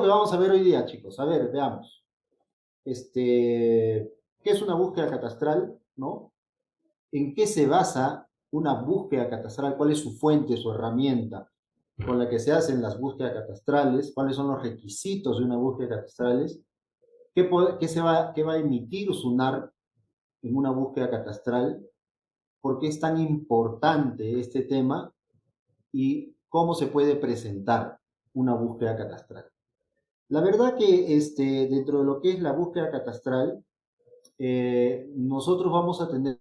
que vamos a ver hoy día, chicos. A ver, veamos. ¿Qué es una búsqueda catastral? ¿No? ¿En qué se basa una búsqueda catastral? ¿Cuál es su fuente, su herramienta con la que se hacen las búsquedas catastrales? ¿Cuáles son los requisitos de una búsqueda catastrales? ¿Qué va a emitir SUNAR en una búsqueda catastral? ¿Por qué es tan importante este tema? ¿Y cómo se puede presentar una búsqueda catastral? La verdad que dentro de lo que es la búsqueda catastral, nosotros vamos a tener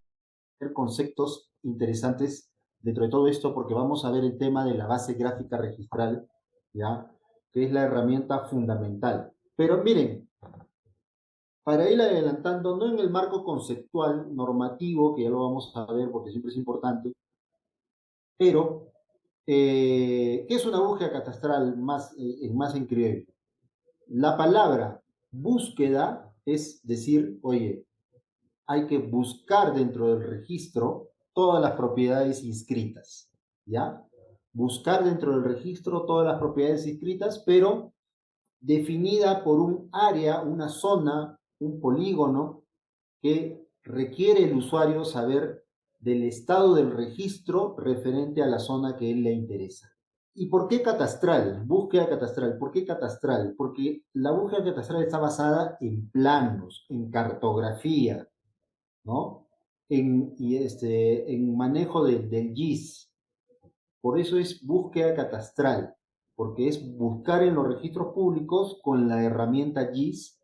conceptos interesantes dentro de todo esto porque vamos a ver el tema de la base gráfica registral, ¿ya? Que es la herramienta fundamental. Pero miren, para ir adelantando, no en el marco conceptual normativo, que ya lo vamos a ver porque siempre es importante, pero ¿qué es una búsqueda catastral más en criollo? La palabra búsqueda es decir, oye, hay que buscar dentro del registro todas las propiedades inscritas, ¿ya? Buscar dentro del registro todas las propiedades inscritas, pero definida por un área, una zona, un polígono que requiere el usuario saber del estado del registro referente a la zona que él le interesa. ¿Y por qué catastral? Búsqueda catastral. ¿Por qué catastral? Porque la búsqueda catastral está basada en planos, en cartografía, ¿no? En manejo del GIS. Por eso es búsqueda catastral, porque es buscar en los registros públicos con la herramienta GIS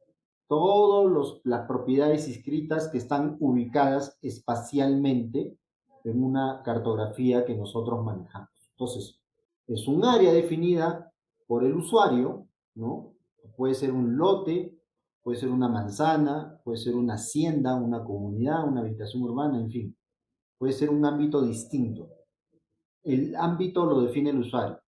todas las propiedades inscritas que están ubicadas espacialmente en una cartografía que nosotros manejamos. Entonces, es un área definida por el usuario, ¿no? Puede ser un lote, puede ser una manzana, puede ser una hacienda, una comunidad, una habitación urbana, en fin, puede ser un ámbito distinto. El ámbito lo define el usuario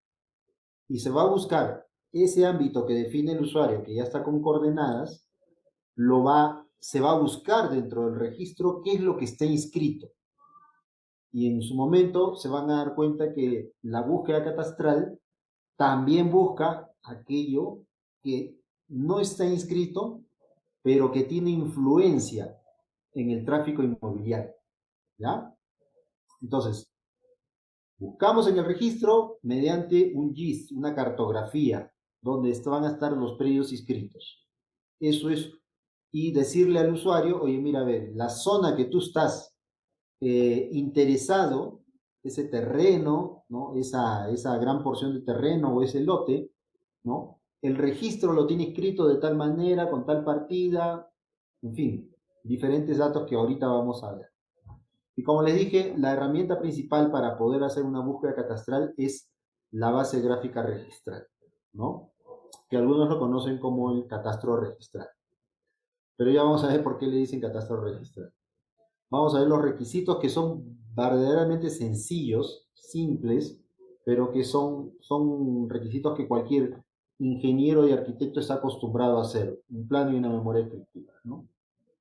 y se va a buscar ese ámbito que define el usuario, que ya está con coordenadas, se va a buscar dentro del registro qué es lo que está inscrito. Y en su momento se van a dar cuenta que la búsqueda catastral también busca aquello que no está inscrito, pero que tiene influencia en el tráfico inmobiliario, ¿ya? Entonces, buscamos en el registro mediante un GIS, una cartografía, donde van a estar los predios inscritos. Eso es, y decirle al usuario, oye, mira, a ver, la zona que tú estás interesado, ese terreno, ¿no? Esa gran porción de terreno o ese lote, ¿no? El registro lo tiene escrito de tal manera, con tal partida, en fin, diferentes datos que ahorita vamos a ver. Y como les dije, la herramienta principal para poder hacer una búsqueda catastral es la base gráfica registral, ¿no? Que algunos lo conocen como el catastro registral. Pero ya vamos a ver por qué le dicen catastro registral. Vamos a ver los requisitos que son verdaderamente sencillos, simples, pero que son requisitos que cualquier ingeniero y arquitecto está acostumbrado a hacer, un plano y una memoria descriptiva, ¿no?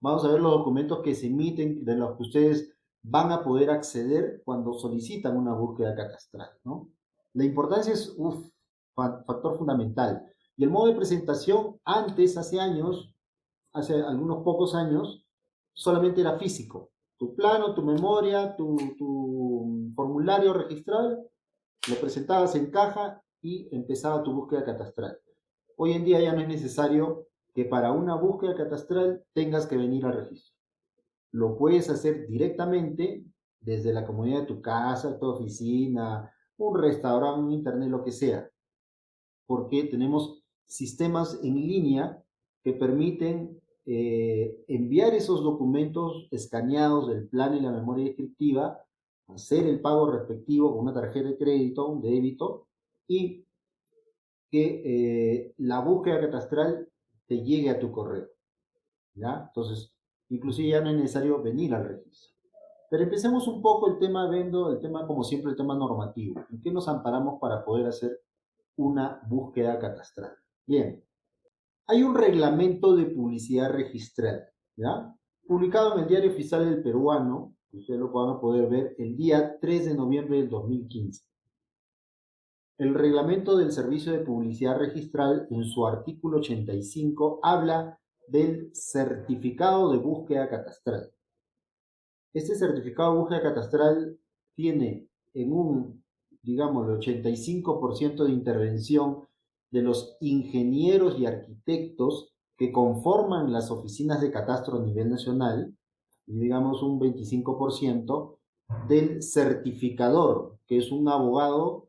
Vamos a ver los documentos que se emiten, de los que ustedes van a poder acceder cuando solicitan una búsqueda catastral, ¿no? La importancia es un factor fundamental. Y el modo de presentación, antes, hace años, hace algunos pocos años, solamente era físico. Tu plano, tu memoria, tu formulario registral, lo presentabas en caja y empezaba tu búsqueda catastral. Hoy en día ya no es necesario que para una búsqueda catastral tengas que venir al registro. Lo puedes hacer directamente desde la comodidad de tu casa, tu oficina, un restaurante, un internet, lo que sea, porque tenemos sistemas en línea que permiten enviar esos documentos escaneados del plan y la memoria descriptiva, hacer el pago respectivo con una tarjeta de crédito, un débito, y que la búsqueda catastral te llegue a tu correo, ¿ya? Entonces, inclusive ya no es necesario venir al registro. Pero empecemos un poco el tema, viendo el tema, como siempre, el tema normativo. ¿En qué nos amparamos para poder hacer una búsqueda catastral? Bien, hay un reglamento de publicidad registral, ¿ya? Publicado en el Diario Oficial del Peruano, ustedes lo van a poder ver el día 3 de noviembre del 2015. El reglamento del Servicio de Publicidad Registral, en su artículo 85, habla del certificado de búsqueda catastral. Este certificado de búsqueda catastral tiene en un, digamos, el 85% de intervención de los ingenieros y arquitectos que conforman las oficinas de catastro a nivel nacional, y digamos un 25% del certificador, que es un abogado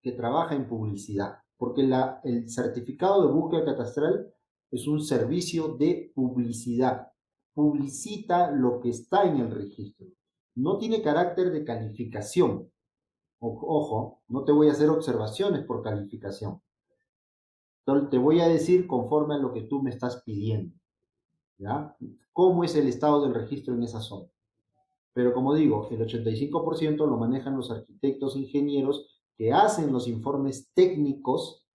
que trabaja en publicidad, porque el certificado de búsqueda catastral es un servicio de publicidad, publicita lo que está en el registro, no tiene carácter de calificación. Ojo, no te voy a hacer observaciones por calificación, te voy a decir conforme a lo que tú me estás pidiendo, ¿ya? ¿Cómo es el estado del registro en esa zona? Pero como digo, el 85% lo manejan los arquitectos, ingenieros que hacen los informes técnicos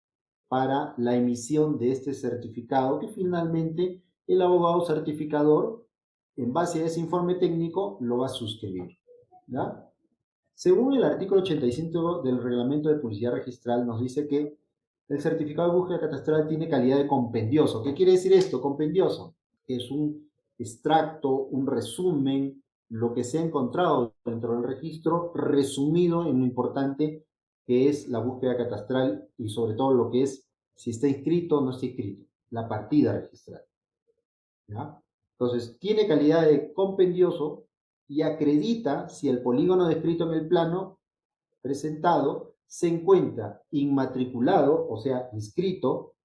para la emisión de este certificado, que finalmente el abogado certificador, en base a ese informe técnico, lo va a suscribir, ¿ya? Según el artículo 85 del Reglamento de Publicidad Registral, nos dice que el certificado de búsqueda catastral tiene calidad de compendioso. ¿Qué quiere decir esto? Compendioso. Es un extracto, un resumen, lo que se ha encontrado dentro del registro, resumido en lo importante que es la búsqueda catastral y sobre todo lo que es si está inscrito o no está inscrito, la partida registral, ¿ya? Entonces, tiene calidad de compendioso y acredita si el polígono descrito en el plano presentado se encuentra inmatriculado, o sea, inscrito,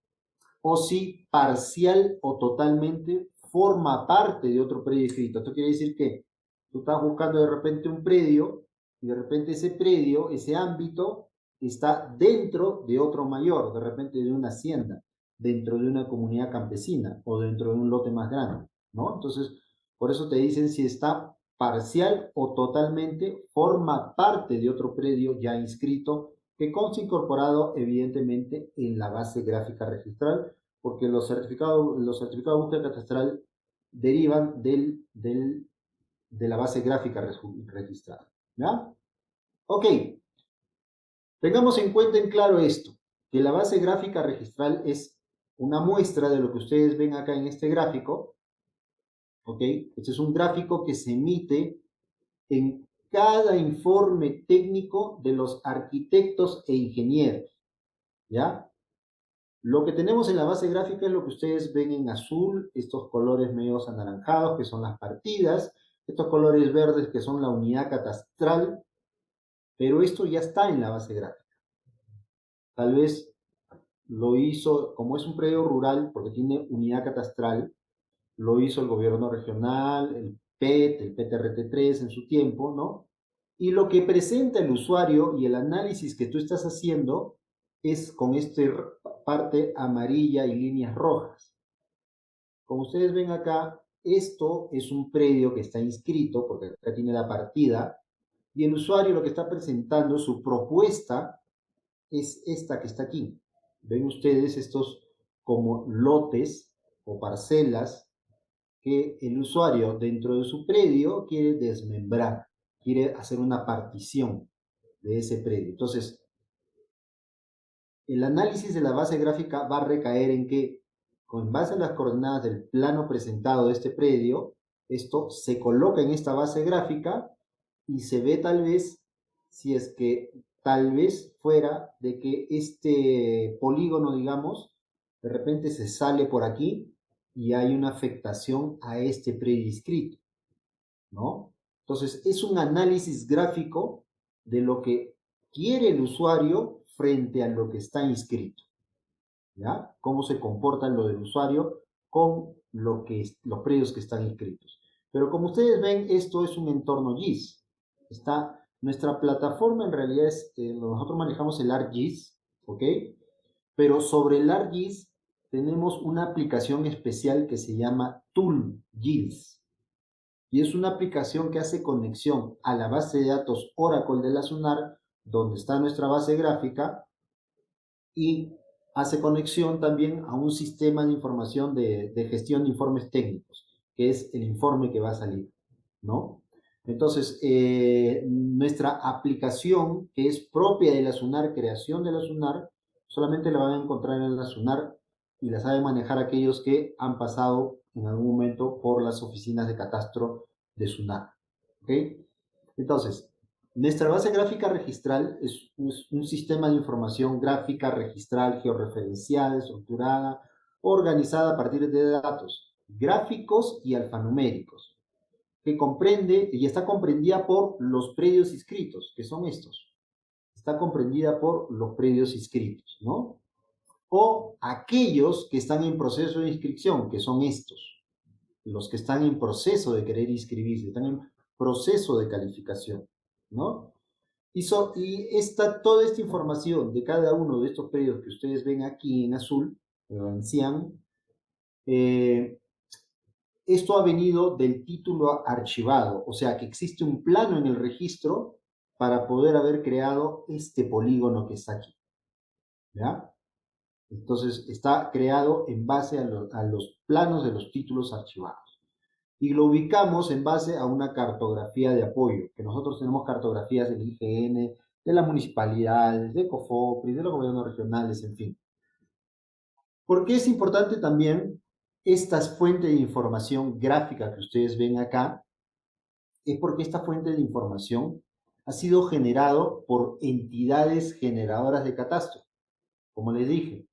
o si parcial o totalmente forma parte de otro predio inscrito. Esto quiere decir que tú estás buscando de repente un predio y de repente ese predio, ese ámbito, está dentro de otro mayor, de repente de una hacienda, dentro de una comunidad campesina o dentro de un lote más grande, ¿no? Entonces, por eso te dicen si está parcial o totalmente, forma parte de otro predio ya inscrito que consta incorporado evidentemente en la base gráfica registral, porque los certificados de búsqueda catastral derivan de la base gráfica registrada. ¿Ya? Ok, tengamos en cuenta en claro esto, que la base gráfica registral es una muestra de lo que ustedes ven acá en este gráfico. Ok, este es un gráfico que se emite en cada informe técnico de los arquitectos e ingenieros. ¿Ya? Lo que tenemos en la base gráfica es lo que ustedes ven en azul, estos colores medios anaranjados que son las partidas, estos colores verdes que son la unidad catastral, pero esto ya está en la base gráfica. Tal vez lo hizo, como es un predio rural, porque tiene unidad catastral, lo hizo el gobierno regional, el PET, el PTRT3 en su tiempo, ¿no? Y lo que presenta el usuario y el análisis que tú estás haciendo es con esta parte amarilla y líneas rojas. Como ustedes ven acá, esto es un predio que está inscrito, porque acá tiene la partida, y el usuario lo que está presentando, su propuesta, es esta que está aquí. Ven ustedes estos como lotes o parcelas que el usuario dentro de su predio quiere desmembrar, quiere hacer una partición de ese predio. Entonces, el análisis de la base gráfica va a recaer en que, con base a las coordenadas del plano presentado de este predio, esto se coloca en esta base gráfica y se ve tal vez, si es que tal vez fuera de que este polígono, digamos, de repente se sale por aquí y hay una afectación a este predio inscrito, ¿no? Entonces, es un análisis gráfico de lo que quiere el usuario frente a lo que está inscrito, ¿ya? Cómo se comporta lo del usuario con los predios que están inscritos. Pero como ustedes ven, esto es un entorno GIS. Nuestra plataforma en realidad nosotros manejamos el ArcGIS, ¿ok? Pero sobre el ArcGIS tenemos una aplicación especial que se llama ToolGIS. Y es una aplicación que hace conexión a la base de datos Oracle de la SUNAR, donde está nuestra base gráfica, y hace conexión también a un sistema de información de gestión de informes técnicos, que es el informe que va a salir, ¿no? Entonces, nuestra aplicación, que es propia de la SUNAR, creación de la SUNAR, solamente la van a encontrar en la SUNAR y la saben manejar aquellos que han pasado en algún momento por las oficinas de catastro de SUNAR. ¿Ok? Entonces, nuestra base gráfica registral es un sistema de información gráfica registral georreferenciada, estructurada, organizada a partir de datos gráficos y alfanuméricos que comprende y está comprendida por los predios inscritos, que son estos. Está comprendida por los predios inscritos, ¿no? O aquellos que están en proceso de inscripción, que son estos. Los que están en proceso de querer inscribirse, están en proceso de calificación, ¿no? Toda esta información de cada uno de estos predios que ustedes ven aquí en azul, o en cian, esto ha venido del título archivado, o sea que existe un plano en el registro para poder haber creado este polígono que está aquí. ¿Ya? Entonces está creado en base a los planos de los títulos archivados. Y lo ubicamos en base a una cartografía de apoyo, que nosotros tenemos cartografías del IGN, de las municipalidades, de COFOPRIS, de los gobiernos regionales, en fin. ¿Por qué es importante también estas fuentes de información gráfica que ustedes ven acá? Es porque esta fuente de información ha sido generado por entidades generadoras de catastro. Como les dije,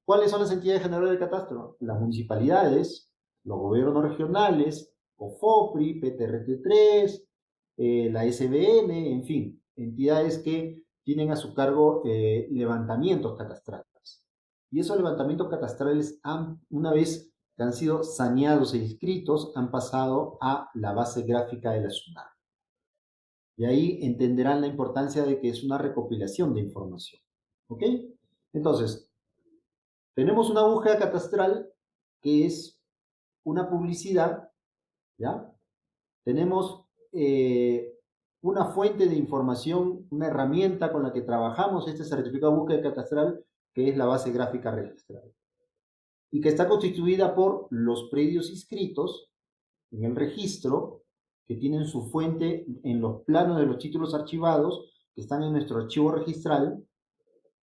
¿cuáles son las entidades generadoras de catastro? Las municipalidades, los gobiernos regionales, COFOPRI, PTRT3, la SBN, en fin, entidades que tienen a su cargo levantamientos catastrales. Y esos levantamientos catastrales, una vez que han sido saneados e inscritos, han pasado a la base gráfica de la SUNAR. Y ahí entenderán la importancia de que es una recopilación de información. ¿Ok? Entonces, tenemos una búsqueda catastral que es una publicidad, ¿ya? Tenemos una fuente de información, una herramienta con la que trabajamos este certificado de búsqueda catastral, que es la base gráfica registral. Y que está constituida por los predios inscritos en el registro, que tienen su fuente en los planos de los títulos archivados, que están en nuestro archivo registral,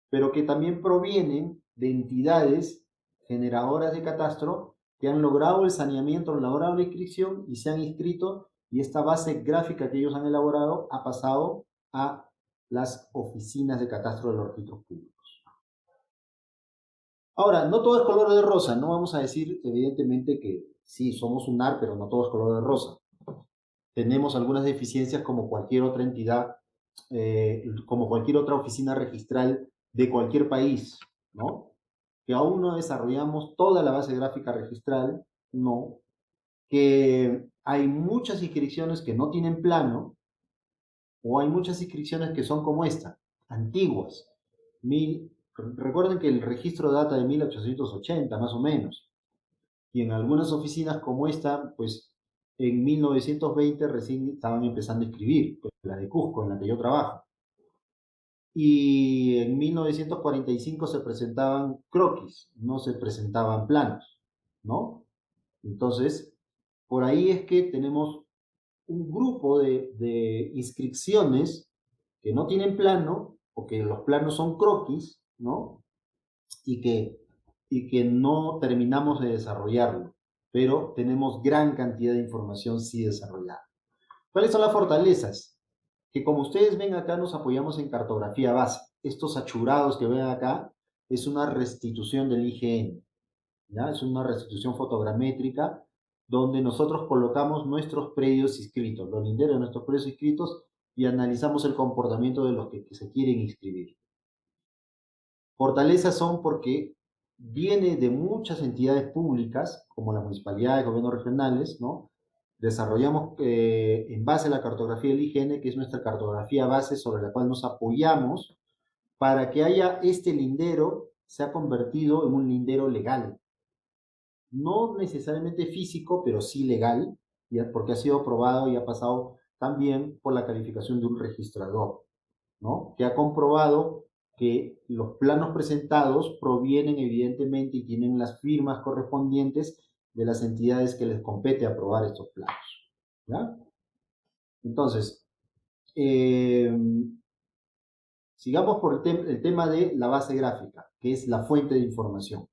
pero que también provienen de entidades generadoras de catastro que han logrado el saneamiento, han logrado la inscripción y se han inscrito, y esta base gráfica que ellos han elaborado ha pasado a las oficinas de catastro de los registros públicos. Ahora, no todo es color de rosa, no vamos a decir evidentemente que sí, somos UNAR, pero no todo es color de rosa. Tenemos algunas deficiencias como cualquier otra entidad, como cualquier otra oficina registral de cualquier país, ¿no? Que aún no desarrollamos toda la base gráfica registral, no. Que hay muchas inscripciones que no tienen plano, o hay muchas inscripciones que son como esta, antiguas. Recuerden que el registro data de 1880, más o menos. Y en algunas oficinas como esta, pues en 1920 recién estaban empezando a escribir, pues, la de Cusco, en la que yo trabajo. Y en 1945 se presentaban croquis, no se presentaban planos, ¿no? Entonces, por ahí es que tenemos un grupo de inscripciones que no tienen plano, o que los planos son croquis, ¿no? Y que, y que no terminamos de desarrollarlo, pero tenemos gran cantidad de información sí desarrollada. ¿Cuáles son las fortalezas? Que como ustedes ven acá nos apoyamos en cartografía base. Estos achurados que ven acá es una restitución del IGN, ¿ya? Es una restitución fotogramétrica donde nosotros colocamos nuestros predios inscritos, los linderos de nuestros predios inscritos, y analizamos el comportamiento de los que se quieren inscribir. Fortalezas son porque viene de muchas entidades públicas, como las municipalidades, gobiernos regionales, ¿no? Desarrollamos en base a la cartografía del IGN, que es nuestra cartografía base sobre la cual nos apoyamos para que haya este lindero, se ha convertido en un lindero legal. No necesariamente físico, pero sí legal, porque ha sido aprobado y ha pasado también por la calificación de un registrador, ¿no? Que ha comprobado que los planos presentados provienen evidentemente y tienen las firmas correspondientes de las entidades que les compete aprobar estos planos, ¿ya? Entonces, eh, sigamos por el tema de la base gráfica, que es la fuente de información.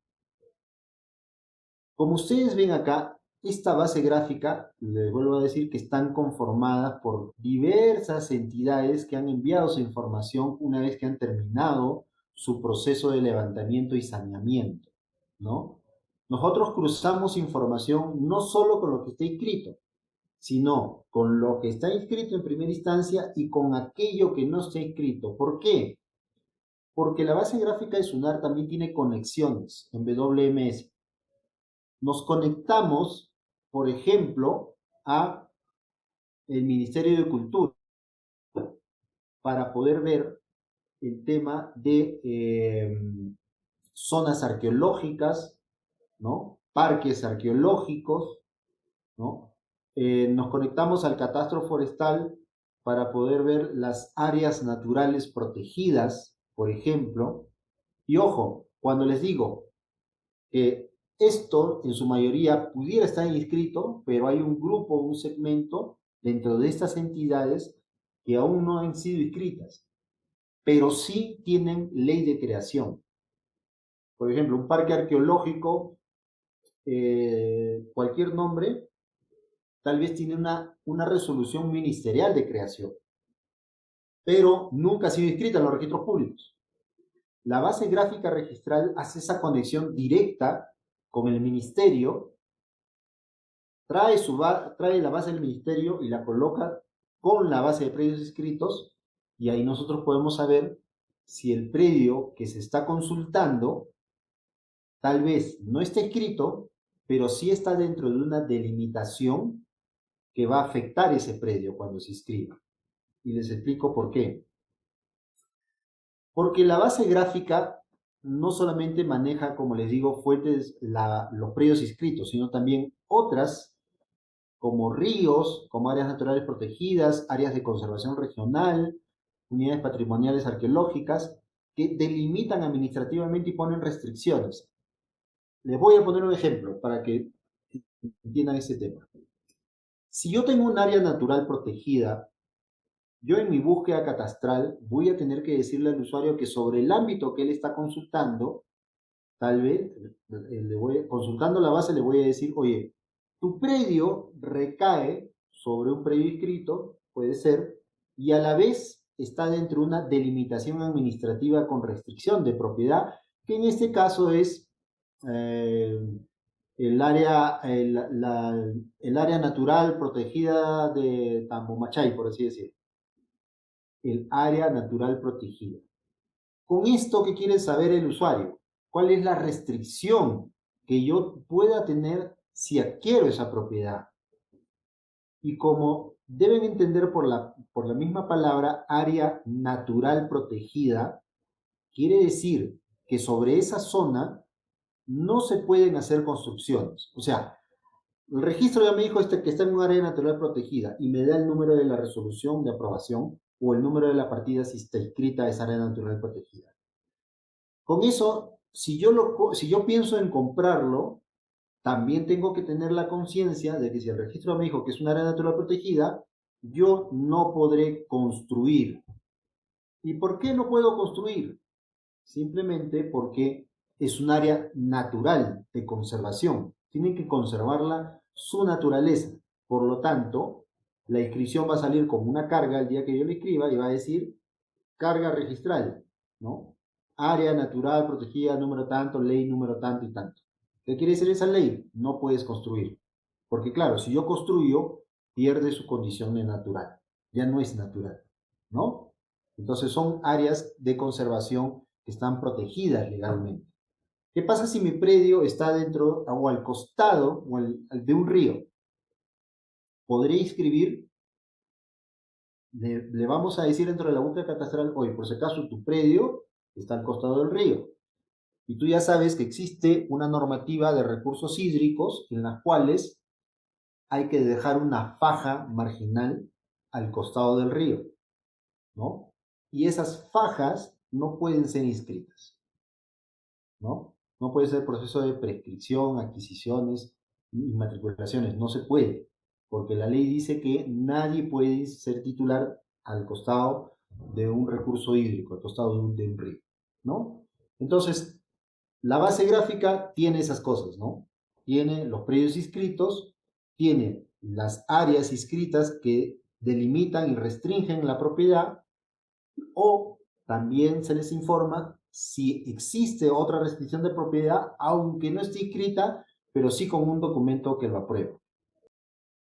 Como ustedes ven acá, esta base gráfica, les vuelvo a decir que están conformadas por diversas entidades que han enviado su información una vez que han terminado su proceso de levantamiento y saneamiento, ¿no? Nosotros cruzamos información no solo con lo que está escrito, sino con lo que está inscrito en primera instancia y con aquello que no está escrito. ¿Por qué? Porque la base gráfica de SUNAR también tiene conexiones en WMS. Nos conectamos, por ejemplo, a el Ministerio de Cultura para poder ver el tema de zonas arqueológicas, ¿no? Parques arqueológicos, ¿no? Nos conectamos al catastro forestal para poder ver las áreas naturales protegidas, por ejemplo. Y ojo, cuando les digo que esto en su mayoría pudiera estar inscrito, pero hay un grupo, un segmento dentro de estas entidades que aún no han sido inscritas, pero sí tienen ley de creación. Por ejemplo, un parque arqueológico, cualquier nombre, tal vez tiene una resolución ministerial de creación, pero nunca ha sido inscrita en los registros públicos. La base gráfica registral hace esa conexión directa con el ministerio, trae la base del ministerio y la coloca con la base de predios inscritos, y ahí nosotros podemos saber si el predio que se está consultando tal vez no está escrito, pero sí está dentro de una delimitación que va a afectar ese predio cuando se inscriba. Y les explico por qué. Porque la base gráfica no solamente maneja, como les digo, fuentes, los predios inscritos, sino también otras como ríos, como áreas naturales protegidas, áreas de conservación regional, unidades patrimoniales arqueológicas, que delimitan administrativamente y ponen restricciones. Les voy a poner un ejemplo para que entiendan ese tema. Si yo tengo un área natural protegida, yo en mi búsqueda catastral voy a tener que decirle al usuario que sobre el ámbito que él está consultando, tal vez, consultando la base, le voy a decir, oye, tu predio recae sobre un predio inscrito, puede ser, y a la vez está dentro de una delimitación administrativa con restricción de propiedad, que en este caso es eh, el área natural protegida de Tambomachay, por así decirlo. El área natural protegida. Con esto, ¿qué quiere saber el usuario? ¿Cuál es la restricción que yo pueda tener si adquiero esa propiedad? Y como deben entender por la misma palabra, área natural protegida, quiere decir que sobre esa zona no se pueden hacer construcciones. O sea, el registro ya me dijo que está en un área natural protegida y me da el número de la resolución de aprobación o el número de la partida si está inscrita a esa área natural protegida. Con eso, si yo pienso en comprarlo, también tengo que tener la conciencia de que si el registro me dijo que es un área natural protegida, yo no podré construir. ¿Y por qué no puedo construir? Simplemente porque es un área natural de conservación. Tienen que conservarla su naturaleza. Por lo tanto, la inscripción va a salir como una carga el día que yo la escriba y va a decir carga registral, ¿no? Área natural protegida número tanto, ley número tanto y tanto. ¿Qué quiere decir esa ley? No puedes construir. Porque claro, si yo construyo, pierde su condición de natural. Ya no es natural, ¿no? Entonces son áreas de conservación que están protegidas legalmente. ¿Qué pasa si mi predio está dentro o al costado de un río? ¿Podré inscribir? Le vamos a decir dentro de la búsqueda catastral, oye, por si acaso tu predio está al costado del río. Y tú ya sabes que existe una normativa de recursos hídricos en las cuales hay que dejar una faja marginal al costado del río, ¿no? Y esas fajas no pueden ser inscritas, ¿no? No puede ser proceso de prescripción, adquisiciones y matriculaciones, no se puede. porque la ley dice que nadie puede ser titular al costado de un recurso hídrico, al costado de un río, ¿no? Entonces, la base gráfica tiene esas cosas, ¿no? Tiene los predios inscritos, tiene las áreas inscritas que delimitan y restringen la propiedad, o también se les informa si existe otra restricción de propiedad, aunque no esté inscrita, pero sí con un documento que lo apruebe.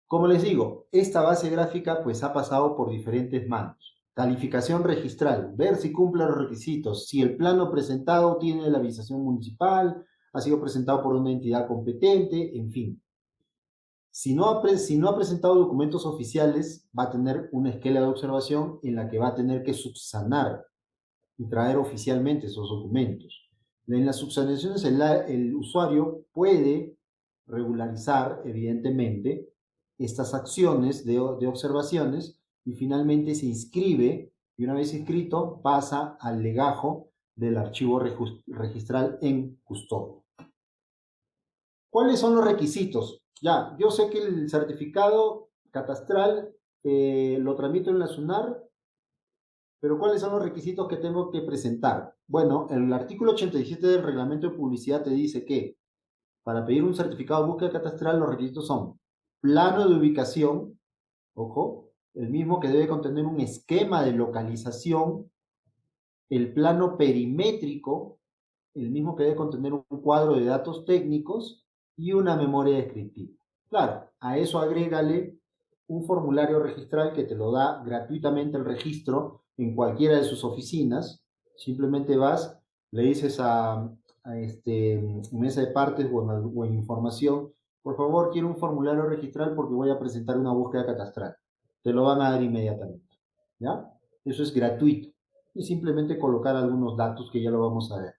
Como les digo, esta base gráfica pues ha pasado por diferentes manos. Calificación registral, ver si cumple los requisitos, si el plano presentado tiene la habilitación municipal, ha sido presentado por una entidad competente, en fin. Si no ha presentado documentos oficiales, va a tener una esquela de observación en la que va a tener que subsanar y traer oficialmente esos documentos. En las subsanaciones el usuario puede regularizar, evidentemente, estas acciones de observaciones y finalmente se inscribe y una vez inscrito pasa al legajo del archivo registral en custodia. ¿Cuáles son los requisitos? Ya, yo sé que el certificado catastral lo tramito en la SUNAR, pero ¿cuáles son los requisitos que tengo que presentar? Bueno, el artículo 87 del reglamento de publicidad te dice que para pedir un certificado de búsqueda catastral los requisitos son plano de ubicación, ojo, el mismo que debe contener un esquema de localización, el plano perimétrico, el mismo que debe contener un cuadro de datos técnicos y una memoria descriptiva. Claro, a eso agrégale un formulario registral que te lo da gratuitamente el registro en cualquiera de sus oficinas. Simplemente vas, le dices mesa de partes o en información, por favor, quiero un formulario registral porque voy a presentar una búsqueda catastral. Te lo van a dar inmediatamente. ¿Ya? Eso es gratuito. Y simplemente colocar algunos datos que ya lo vamos a ver.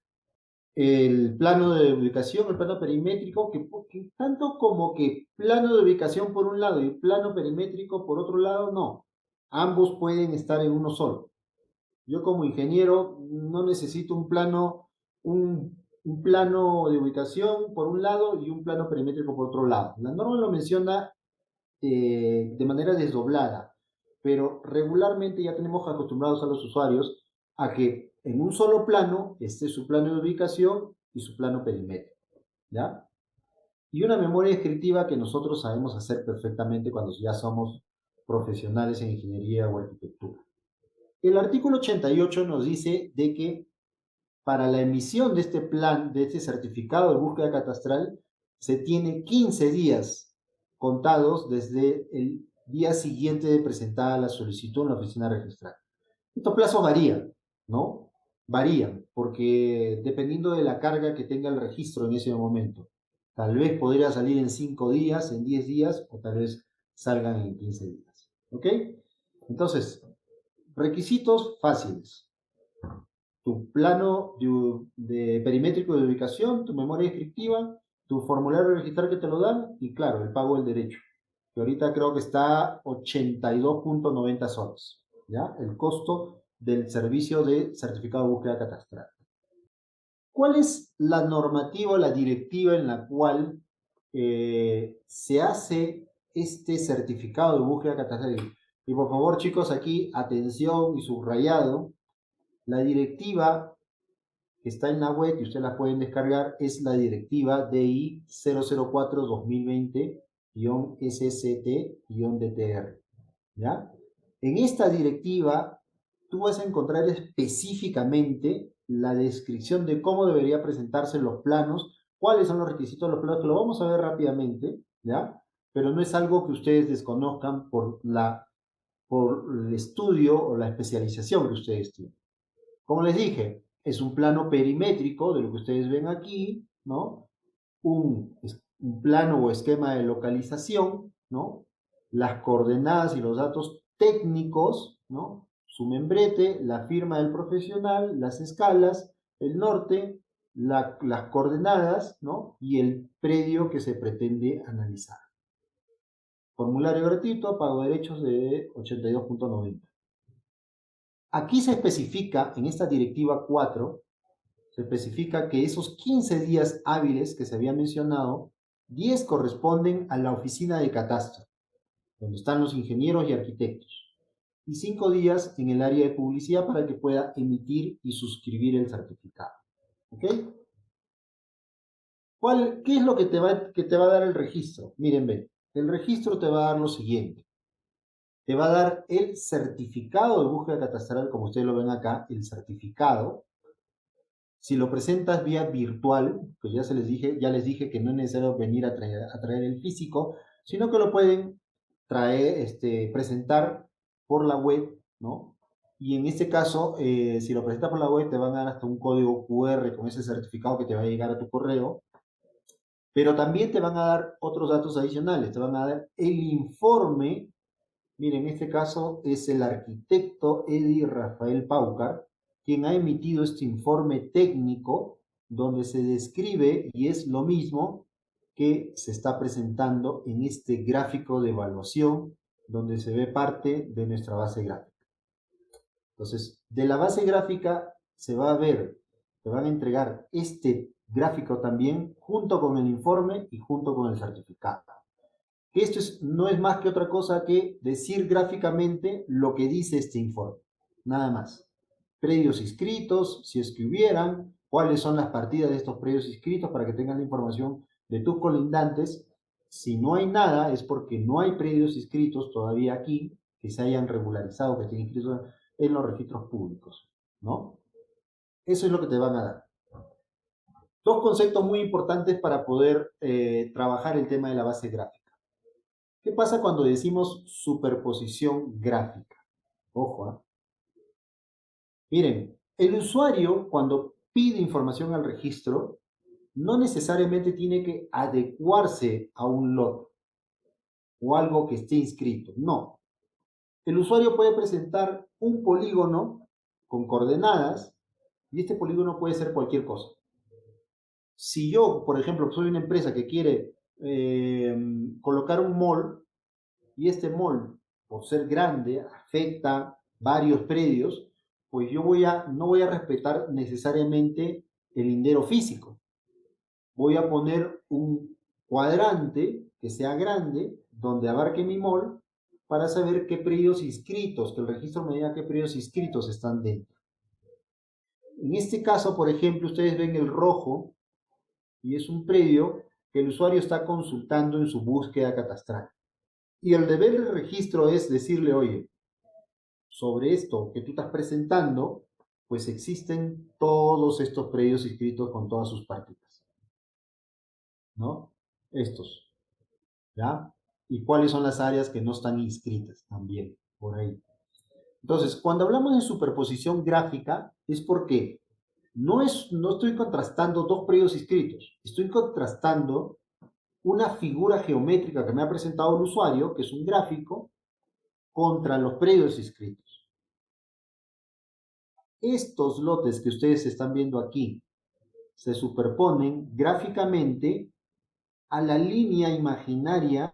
El plano de ubicación, el plano perimétrico, que tanto como que plano de ubicación por un lado y plano perimétrico por otro lado, no. Ambos pueden estar en uno solo. Yo como ingeniero no necesito un plano de ubicación por un lado y un plano perimétrico por otro lado. La norma lo menciona de manera desdoblada, pero regularmente ya tenemos acostumbrados a los usuarios a que en un solo plano esté su plano de ubicación y su plano perimétrico, ¿ya? Y una memoria descriptiva que nosotros sabemos hacer perfectamente cuando ya somos profesionales en ingeniería o arquitectura. El artículo 88 nos dice de que para la emisión de este plan, de este certificado de búsqueda catastral, se tiene 15 días contados desde el día siguiente de presentada la solicitud en la oficina registral. Estos plazos varían, ¿no? Varían, porque dependiendo de la carga que tenga el registro en ese momento. Tal vez podría salir en 5 días, en 10 días, o tal vez salgan en 15 días. ¿Ok? Entonces, requisitos fáciles: tu plano de perimétrico de ubicación, tu memoria descriptiva, tu formulario registral que te lo dan y claro, el pago del derecho, que ahorita creo que está 82.90 soles, ¿ya? El costo del servicio de certificado de búsqueda catastral. ¿Cuál es la normativa o la directiva en la cual se hace este certificado de búsqueda catastral? Y por favor, chicos, aquí atención y subrayado, la directiva que está en la web y ustedes la pueden descargar es la directiva DI 004-2020-SST-DTR. ¿Ya? En esta directiva tú vas a encontrar específicamente la descripción de cómo debería presentarse los planos, cuáles son los requisitos de los planos, que lo vamos a ver rápidamente, ¿ya? Pero no es algo que ustedes desconozcan por el estudio o la especialización que ustedes tienen. Como les dije, es un plano perimétrico de lo que ustedes ven aquí, ¿no? Un plano o esquema de localización, ¿no? Las coordenadas y los datos técnicos, ¿no? Su membrete, la firma del profesional, las escalas, el norte, las coordenadas, ¿no? Y el predio que se pretende analizar. Formulario gratuito, pago de derechos de 82.90. Aquí se especifica, en esta directiva 4, se especifica que esos 15 días hábiles que se había mencionado, 10 corresponden a la oficina de catastro. donde están los ingenieros y arquitectos, y 5 días en el área de publicidad para que pueda emitir y suscribir el certificado. ¿Ok? ¿Qué es lo que te va a dar el registro? Miren, ven, el registro te va a dar lo siguiente. Te va a dar el certificado de búsqueda catastral, como ustedes lo ven acá, el certificado. Si lo presentas vía virtual, pues ya les dije que no es necesario venir a traer el físico, sino que lo pueden presentar por la web, ¿no? Y en este caso, si lo presentas por la web, te van a dar hasta un código QR con ese certificado que te va a llegar a tu correo, pero también te van a dar otros datos adicionales, te van a dar el informe. Miren, en este caso es el arquitecto Eddie Rafael Paucar quien ha emitido este informe técnico donde se describe, y es lo mismo que se está presentando en este gráfico de evaluación, donde se ve parte de nuestra base gráfica. Entonces, de la base gráfica se va a ver, te van a entregar este gráfico también junto con el informe y junto con el certificado. Esto no es más que otra cosa que decir gráficamente lo que dice este informe, nada más. Predios inscritos, si es que hubieran, cuáles son las partidas de estos predios inscritos para que tengan la información de tus colindantes. Si no hay nada, es porque no hay predios inscritos todavía aquí que se hayan regularizado, que estén inscritos en los registros públicos, ¿no? Eso es lo que te van a dar. Dos conceptos muy importantes para poder trabajar el tema de la base gráfica. ¿Qué pasa cuando decimos superposición gráfica? Ojo, ¿eh? Miren, el usuario cuando pide información al registro no necesariamente tiene que adecuarse a un lot o algo que esté inscrito. No. El usuario puede presentar un polígono con coordenadas y este polígono puede ser cualquier cosa. Si yo, por ejemplo, soy una empresa que quiere colocar un mall y este mall, por ser grande, afecta varios predios, pues no voy a respetar necesariamente el lindero físico. Voy a poner un cuadrante que sea grande, donde abarque mi mall, para saber qué predios inscritos, que el registro me diga qué predios inscritos están dentro. En este caso, por ejemplo, ustedes ven el rojo y es un predio que el usuario está consultando en su búsqueda catastral. Y el deber del registro es decirle, oye, sobre esto que tú estás presentando, pues existen todos estos predios inscritos con todas sus partidas, ¿no? Estos, ¿ya? Y cuáles son las áreas que no están inscritas también, por ahí. Entonces, cuando hablamos de superposición gráfica, es porque no estoy contrastando dos predios inscritos, estoy contrastando una figura geométrica que me ha presentado el usuario, que es un gráfico, contra los predios inscritos. Estos lotes que ustedes están viendo aquí se superponen gráficamente a la línea imaginaria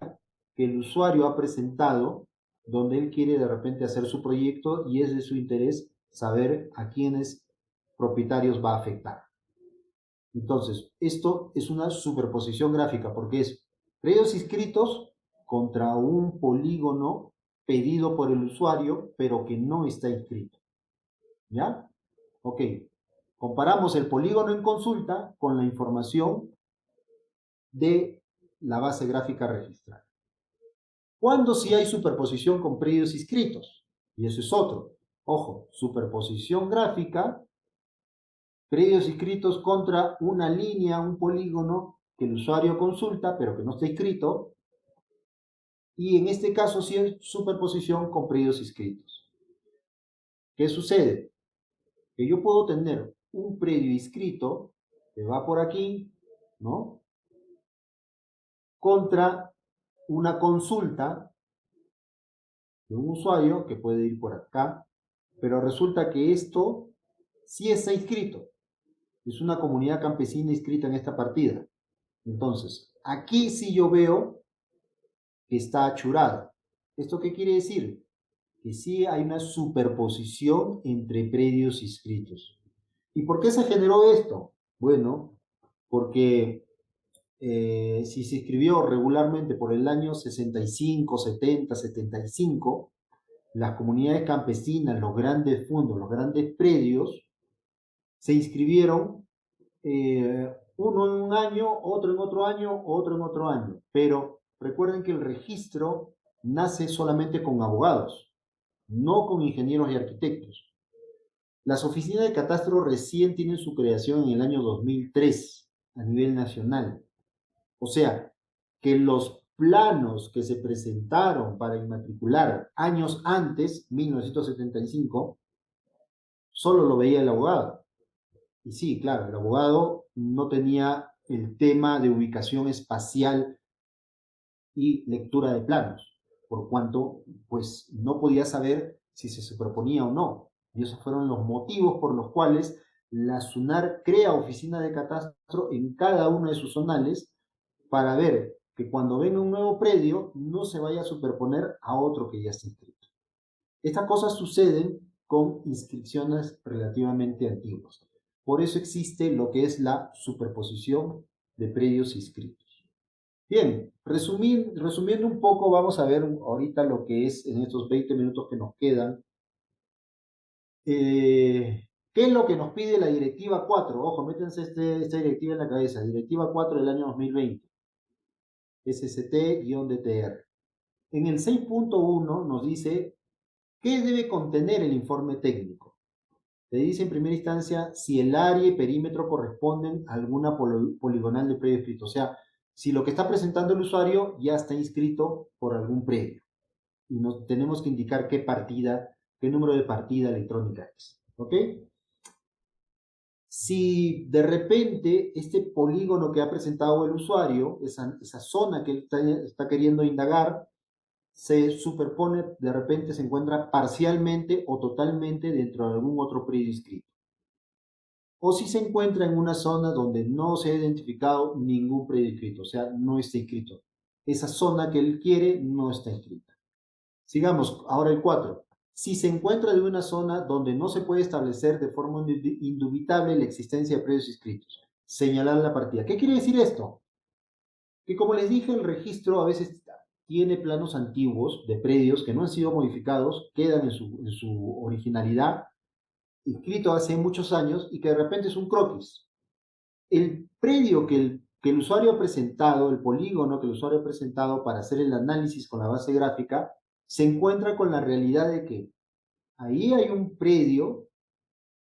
que el usuario ha presentado, donde él quiere de repente hacer su proyecto y es de su interés saber a quiénes propietarios va a afectar. Entonces, esto es una superposición gráfica porque es predios inscritos contra un polígono pedido por el usuario, pero que no está inscrito. ¿Ya? Ok. Comparamos el polígono en consulta con la información de la base gráfica registrada. ¿Cuándo sí hay superposición con predios inscritos? Y eso es otro. Ojo, superposición gráfica, predios inscritos contra una línea, un polígono que el usuario consulta, pero que no está inscrito. Y en este caso sí hay superposición con predios inscritos. ¿Qué sucede? Que yo puedo tener un predio inscrito que va por aquí, ¿no? Contra una consulta de un usuario que puede ir por acá, pero resulta que esto sí está inscrito. Es una comunidad campesina inscrita en esta partida. Entonces, aquí sí yo veo que está achurado. ¿Esto qué quiere decir? Que sí hay una superposición entre predios inscritos. ¿Y por qué se generó esto? Bueno, porque si se inscribió regularmente por el año 65, 70, 75, las comunidades campesinas, los grandes fondos, los grandes predios, se inscribieron uno en un año, otro en otro año, otro en otro año. Pero recuerden que el registro nace solamente con abogados, no con ingenieros y arquitectos. Las oficinas de catastro recién tienen su creación en el año 2003 a nivel nacional. O sea, que los planos que se presentaron para inmatricular años antes, 1975, solo lo veía el abogado. Y sí, claro, el abogado no tenía el tema de ubicación espacial y lectura de planos, por cuanto pues no podía saber si se superponía o no. Y esos fueron los motivos por los cuales la SUNAR crea oficina de catastro en cada uno de sus zonales para ver que cuando venga un nuevo predio no se vaya a superponer a otro que ya está inscrito. Estas cosas suceden con inscripciones relativamente antiguas. Por eso existe lo que es la superposición de predios inscritos. Bien, resumiendo un poco, vamos a ver ahorita lo que es en estos 20 minutos que nos quedan. ¿Qué es lo que nos pide la Directiva 4? Ojo, métanse esta directiva en la cabeza. Directiva 4 del año 2020. SST-DTR. En el 6.1 nos dice qué debe contener el informe técnico. Le dice en primera instancia si el área y perímetro corresponden a alguna poligonal de predio inscrito. O sea, si lo que está presentando el usuario ya está inscrito por algún predio. Y nos tenemos que indicar qué partida, qué número de partida electrónica es. ¿Ok? Si de repente este polígono que ha presentado el usuario, esa zona que él está queriendo indagar, se superpone, de repente se encuentra parcialmente o totalmente dentro de algún otro predio inscrito. O si se encuentra en una zona donde no se ha identificado ningún predio inscrito, o sea, no está inscrito. Esa zona que él quiere no está inscrita. Sigamos, ahora el 4. Si se encuentra en una zona donde no se puede establecer de forma indubitable la existencia de predios inscritos, señalar la partida. ¿Qué quiere decir esto? Que como les dije, el registro a veces tiene planos antiguos de predios que no han sido modificados, quedan en su originalidad, inscrito hace muchos años y que de repente es un croquis. El predio que el usuario ha presentado, el polígono que el usuario ha presentado para hacer el análisis con la base gráfica, se encuentra con la realidad de que ahí hay un predio,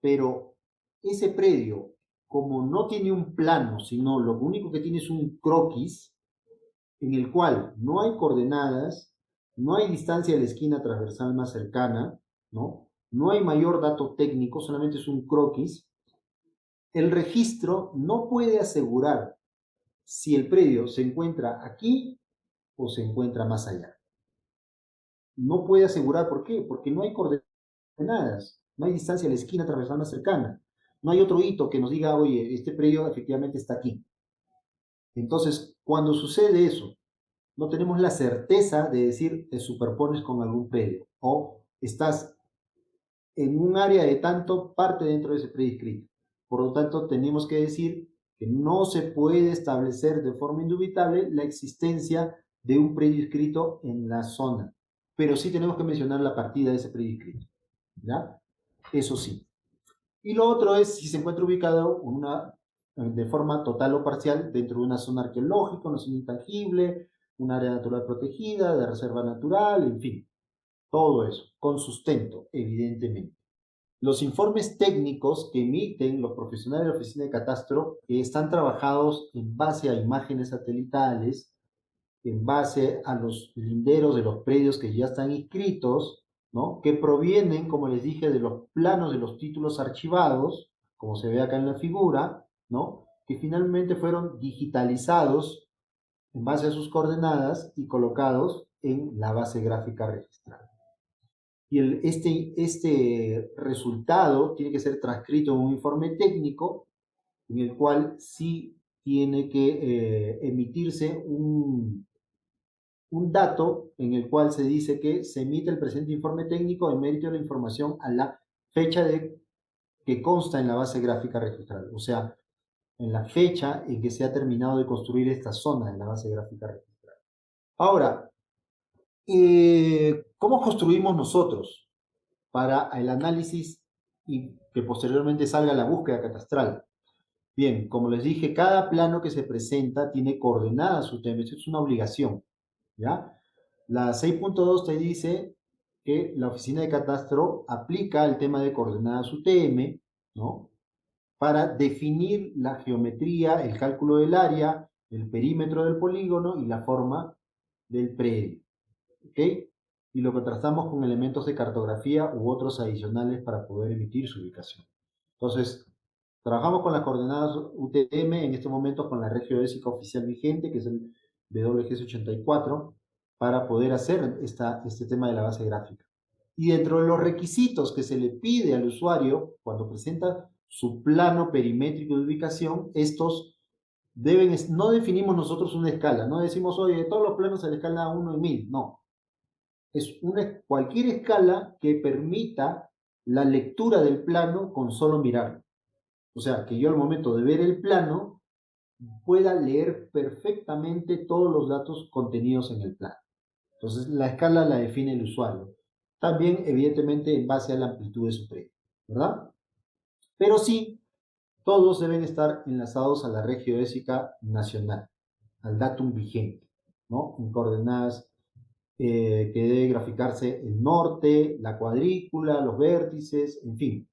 pero ese predio, como no tiene un plano, sino lo único que tiene es un croquis, en el cual no hay coordenadas, no hay distancia de la esquina transversal más cercana, ¿no? No hay mayor dato técnico, solamente es un croquis. El registro no puede asegurar si el predio se encuentra aquí o se encuentra más allá. No puede asegurar, ¿por qué? Porque no hay coordenadas, no hay distancia a la esquina transversal más cercana, no hay otro hito que nos diga, oye, este predio efectivamente está aquí. Entonces, cuando sucede eso, no tenemos la certeza de decir te superpones con algún predio o estás en un área de tanto parte dentro de ese predio inscrito. Por lo tanto, tenemos que decir que no se puede establecer de forma indubitable la existencia de un predio inscrito en la zona, pero sí tenemos que mencionar la partida de ese predio inscrito. ¿Ya? Eso sí. Y lo otro es si se encuentra ubicado de forma total o parcial dentro de una zona arqueológica, una zona intangible, un área natural protegida, de reserva natural, en fin, todo eso, con sustento, evidentemente. Los informes técnicos que emiten los profesionales de la oficina de catastro están trabajados en base a imágenes satelitales, en base a los linderos de los predios que ya están inscritos, ¿no? Que provienen, como les dije, de los planos de los títulos archivados, como se ve acá en la figura, ¿no? Que finalmente fueron digitalizados en base a sus coordenadas y colocados en la base gráfica registrada. Y este resultado tiene que ser transcrito en un informe técnico en el cual sí tiene que emitirse un dato en el cual se dice que se emite el presente informe técnico en mérito de la información a la fecha que consta en la base gráfica registrada. O sea, en la fecha en que se ha terminado de construir esta zona de la base gráfica registral. Ahora, ¿cómo construimos nosotros para el análisis y que posteriormente salga la búsqueda catastral? Bien, como les dije, cada plano que se presenta tiene coordenadas UTM, eso es una obligación, ¿ya? La 6.2 te dice que la oficina de catastro aplica el tema de coordenadas UTM, ¿no? Para definir la geometría, el cálculo del área, el perímetro del polígono y la forma del predio, ¿ok? Y lo contrastamos con elementos de cartografía u otros adicionales para poder emitir su ubicación. Entonces, trabajamos con las coordenadas UTM, en este momento con la regioésica oficial vigente, que es el WGS84, para poder hacer este tema de la base gráfica. Y dentro de los requisitos que se le pide al usuario cuando presenta su plano perimétrico de ubicación, estos deben, no definimos nosotros una escala, no decimos, oye, todos los planos a la escala 1 en 1000, no. Es cualquier escala que permita la lectura del plano con solo mirarlo. O sea, que yo al momento de ver el plano pueda leer perfectamente todos los datos contenidos en el plano. Entonces, la escala la define el usuario. También, evidentemente, en base a la amplitud de su predio, ¿verdad? Pero sí, todos deben estar enlazados a la regioésica nacional, al datum vigente, ¿no? En coordenadas que debe graficarse el norte, la cuadrícula, los vértices, en fin,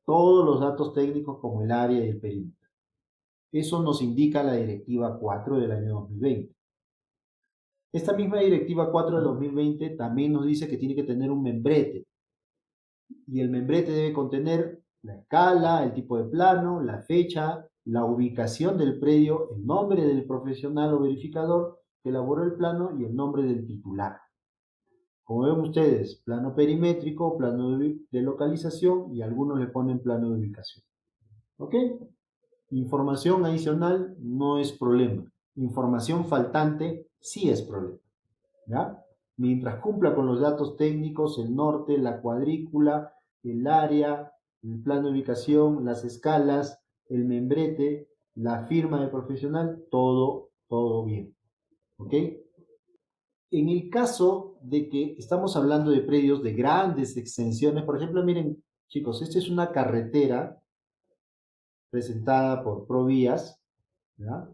todos los datos técnicos como el área y el perímetro. Eso nos indica la Directiva 4 del año 2020. Esta misma Directiva 4 del 2020 también nos dice que tiene que tener un membrete, y el membrete debe contener la escala, el tipo de plano, la fecha, la ubicación del predio, el nombre del profesional o verificador que elaboró el plano y el nombre del titular. Como ven ustedes, plano perimétrico, plano de localización y algunos le ponen plano de ubicación. ¿Ok? Información adicional no es problema. Información faltante sí es problema. ¿Ya? Mientras cumpla con los datos técnicos, el norte, la cuadrícula, el área, el plano de ubicación, las escalas, el membrete, la firma del profesional, todo bien. ¿Ok? En el caso de que estamos hablando de predios de grandes extensiones, por ejemplo, miren, chicos, esta es una carretera presentada por Provías, ¿ya?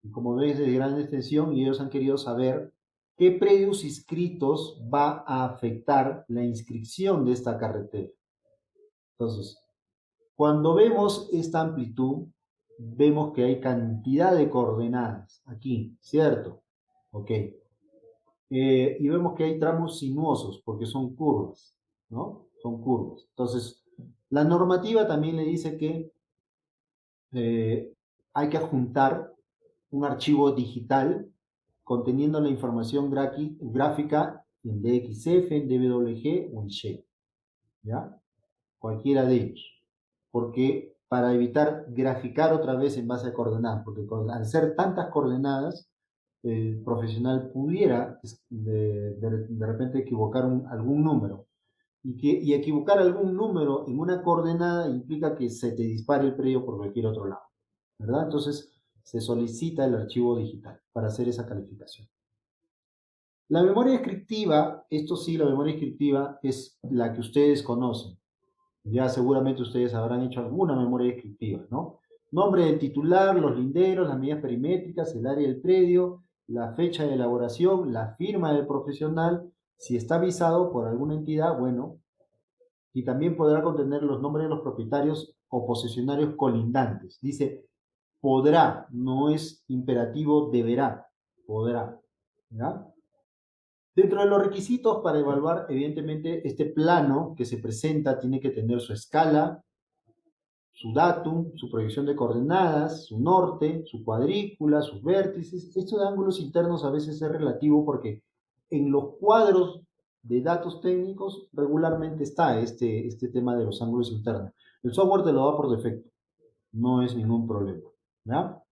Y como ves, de gran extensión, y ellos han querido saber qué predios inscritos va a afectar la inscripción de esta carretera. Entonces, cuando vemos esta amplitud, vemos que hay cantidad de coordenadas aquí, ¿cierto? Ok. Y vemos que hay tramos sinuosos porque son curvas, ¿no? Son curvas. Entonces, la normativa también le dice que hay que adjuntar un archivo digital conteniendo la información gráfica en DXF, en DWG o en Shape, ¿ya? Cualquiera de ellos. Porque para evitar graficar otra vez en base a coordenadas, porque al ser tantas coordenadas, el profesional pudiera de repente equivocar algún número. Y equivocar algún número en una coordenada implica que se te dispare el predio por cualquier otro lado, ¿verdad? Entonces se solicita el archivo digital para hacer esa calificación. La memoria descriptiva, esto sí, la memoria descriptiva es la que ustedes conocen. Ya seguramente ustedes habrán hecho alguna memoria descriptiva, ¿no? Nombre del titular, los linderos, las medidas perimétricas, el área del predio, la fecha de elaboración, la firma del profesional, si está visado por alguna entidad, bueno, y también podrá contener los nombres de los propietarios o posesionarios colindantes. Dice, podrá, no es imperativo, deberá, podrá, ¿ya? Dentro de los requisitos para evaluar, evidentemente, este plano que se presenta tiene que tener su escala, su datum, su proyección de coordenadas, su norte, su cuadrícula, sus vértices. Esto de ángulos internos a veces es relativo porque en los cuadros de datos técnicos regularmente está este tema de los ángulos internos. El software te lo da por defecto, no es ningún problema, ¿ya?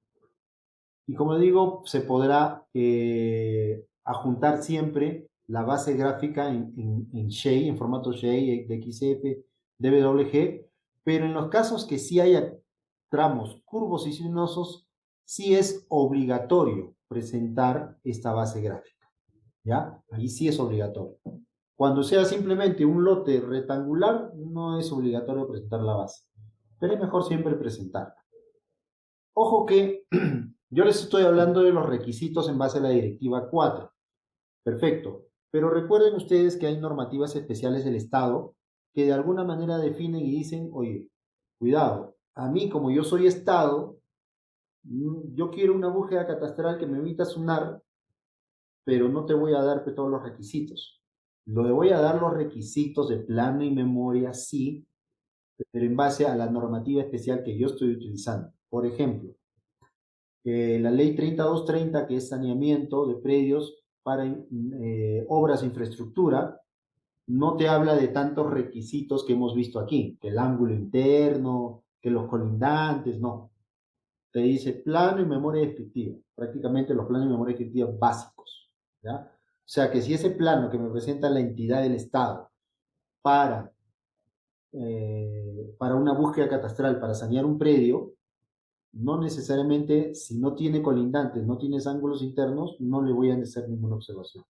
Y como digo, se podrá adjuntar siempre la base gráfica en Shade, en formato Shade, de XF, DWG, pero en los casos que sí haya tramos curvos y sinuosos, sí es obligatorio presentar esta base gráfica, ¿ya? Ahí sí es obligatorio. Cuando sea simplemente un lote rectangular, no es obligatorio presentar la base, pero es mejor siempre presentarla. Ojo que yo les estoy hablando de los requisitos en base a la Directiva 4. Perfecto. Pero recuerden ustedes que hay normativas especiales del Estado que de alguna manera definen y dicen, oye, cuidado, a mí como yo soy Estado, yo quiero una búsqueda catastral que me evita SUNAR, pero no te voy a dar todos los requisitos. Le voy a dar los requisitos de plano y memoria, sí, pero en base a la normativa especial que yo estoy utilizando. Por ejemplo, la ley 3230, que es saneamiento de predios para obras de infraestructura, no te habla de tantos requisitos que hemos visto aquí, que el ángulo interno, que los colindantes, no. Te dice plano y memoria descriptiva, prácticamente los planos y memoria descriptiva básicos, ¿ya? O sea que si ese plano que me presenta la entidad del Estado para, para una búsqueda catastral, para sanear un predio, no necesariamente, si no tiene colindantes, no tienes ángulos internos, no le voy a hacer ninguna observación.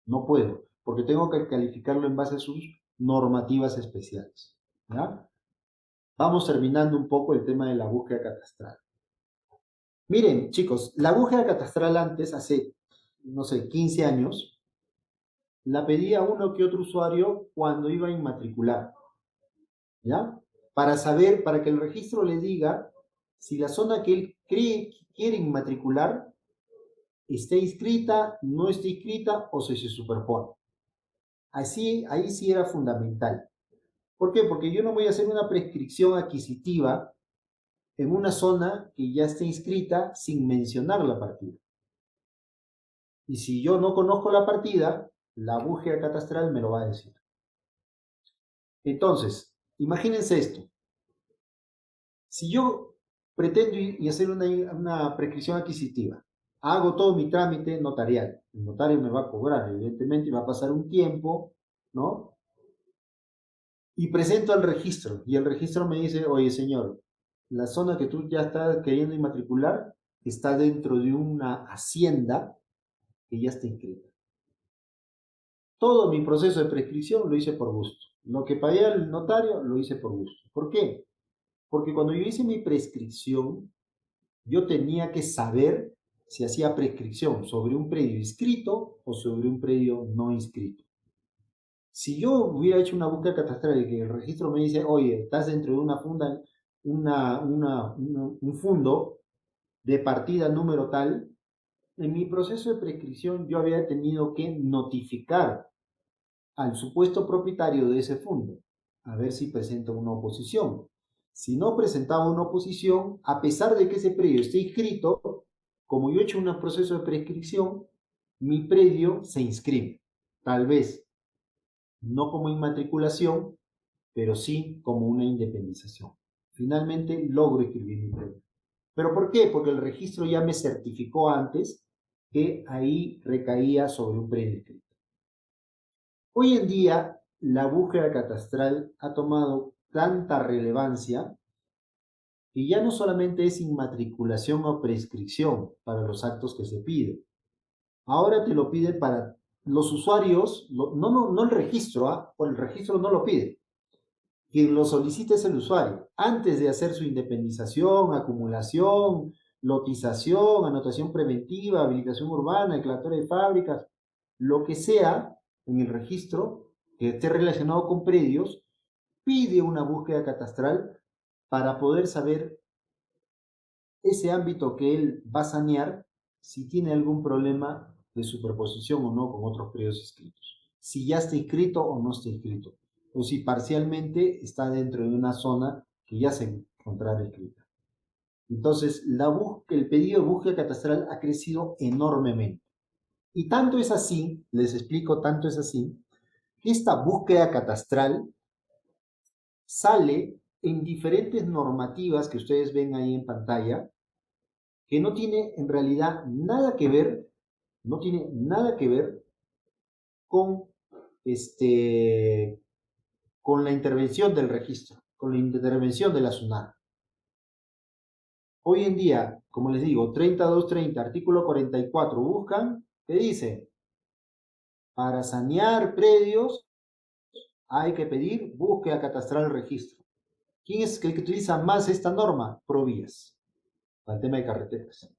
No puedo, porque tengo que calificarlo en base a sus normativas especiales. ¿Ya? Vamos terminando un poco el tema de la búsqueda catastral. Miren, chicos, la búsqueda catastral antes, hace, no sé, 15 años, la pedía uno que otro usuario cuando iba a inmatricular. ¿Ya? Para saber, para que el registro le diga si la zona que él cree que quiere inmatricular está inscrita, no está inscrita o se superpone. Así, ahí sí era fundamental. ¿Por qué? Porque yo no voy a hacer una prescripción adquisitiva en una zona que ya esté inscrita sin mencionar la partida. Y si yo no conozco la partida, la búsqueda catastral me lo va a decir. Entonces, imagínense esto. Si yo pretendo y hacer una prescripción adquisitiva, hago todo mi trámite notarial, el notario me va a cobrar, evidentemente, y va a pasar un tiempo, ¿no? Y presento al registro, y el registro me dice, oye señor, la zona que tú ya estás queriendo inmatricular está dentro de una hacienda que ya está inscrita. Todo mi proceso de prescripción lo hice por gusto. Lo que pagué al notario lo hice por gusto. ¿Por qué? Porque cuando yo hice mi prescripción, yo tenía que saber si hacía prescripción sobre un predio inscrito o sobre un predio no inscrito. Si yo hubiera hecho una búsqueda catastral y que el registro me dice, oye, estás dentro de una funda, un fondo de partida número tal, en mi proceso de prescripción yo había tenido que notificar al supuesto propietario de ese fondo, a ver si presenta una oposición. Si no presentaba una oposición, a pesar de que ese predio esté inscrito, como yo he hecho un proceso de prescripción, mi predio se inscribe. Tal vez no como inmatriculación, pero sí como una independización. Finalmente logro escribir mi predio. ¿Pero por qué? Porque el registro ya me certificó antes que ahí recaía sobre un predio inscrito. Hoy en día, la búsqueda catastral ha tomado tanta relevancia que ya no solamente es inmatriculación o prescripción para los actos que se pide. Ahora te lo pide para los usuarios, no el registro, o el registro no lo pide. Quien lo solicita es el usuario. Antes de hacer su independización, acumulación, lotización, anotación preventiva, habilitación urbana, declaratoria de fábricas, lo que sea en el registro que esté relacionado con predios, pide una búsqueda catastral para poder saber ese ámbito que él va a sanear, si tiene algún problema de superposición o no con otros predios inscritos. Si ya está inscrito o no está inscrito. O si parcialmente está dentro de una zona que ya se encontrará escrita. Entonces, el pedido de búsqueda catastral ha crecido enormemente. Y tanto es así, les explico, tanto es así, que esta búsqueda catastral sale en diferentes normativas que ustedes ven ahí en pantalla, que no tiene en realidad nada que ver, no tiene nada que ver con, con la intervención del registro, con la intervención de la SUNAT. Hoy en día, como les digo, 3230, artículo 44, buscan, ¿qué dice? Para sanear predios hay que pedir búsqueda catastral registro. ¿Quién es el que utiliza más esta norma? Provías, para el tema de carreteras.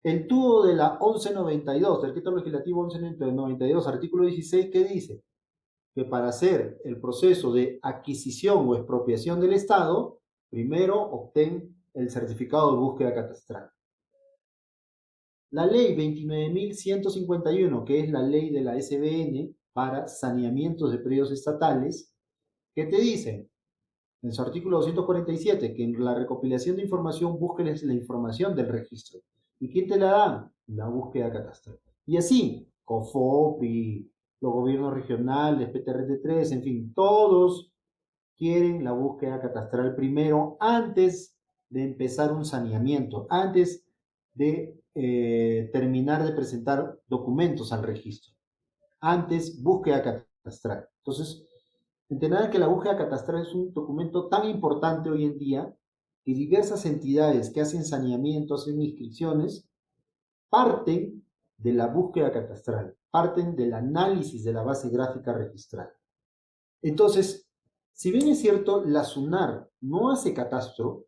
El tubo de la 1192, del decreto legislativo 1192, artículo 16, ¿qué dice? Que para hacer el proceso de adquisición o expropiación del Estado, primero obtén el certificado de búsqueda catastral. La ley 29.151, que es la ley de la SBN para saneamientos de predios estatales, ¿qué te dice? En su artículo 247, que en la recopilación de información busques la información del registro. ¿Y quién te la da? La búsqueda catastral. Y así, COFOPI, los gobiernos regionales, PTRT3, en fin, todos quieren la búsqueda catastral primero antes de empezar un saneamiento, antes de terminar de presentar documentos al registro. Antes, búsqueda catastral. Entonces, entenderán que la búsqueda catastral es un documento tan importante hoy en día que diversas entidades que hacen saneamiento, hacen inscripciones, parten de la búsqueda catastral, parten del análisis de la base gráfica registral. Entonces, si bien es cierto, la SUNAR no hace catastro,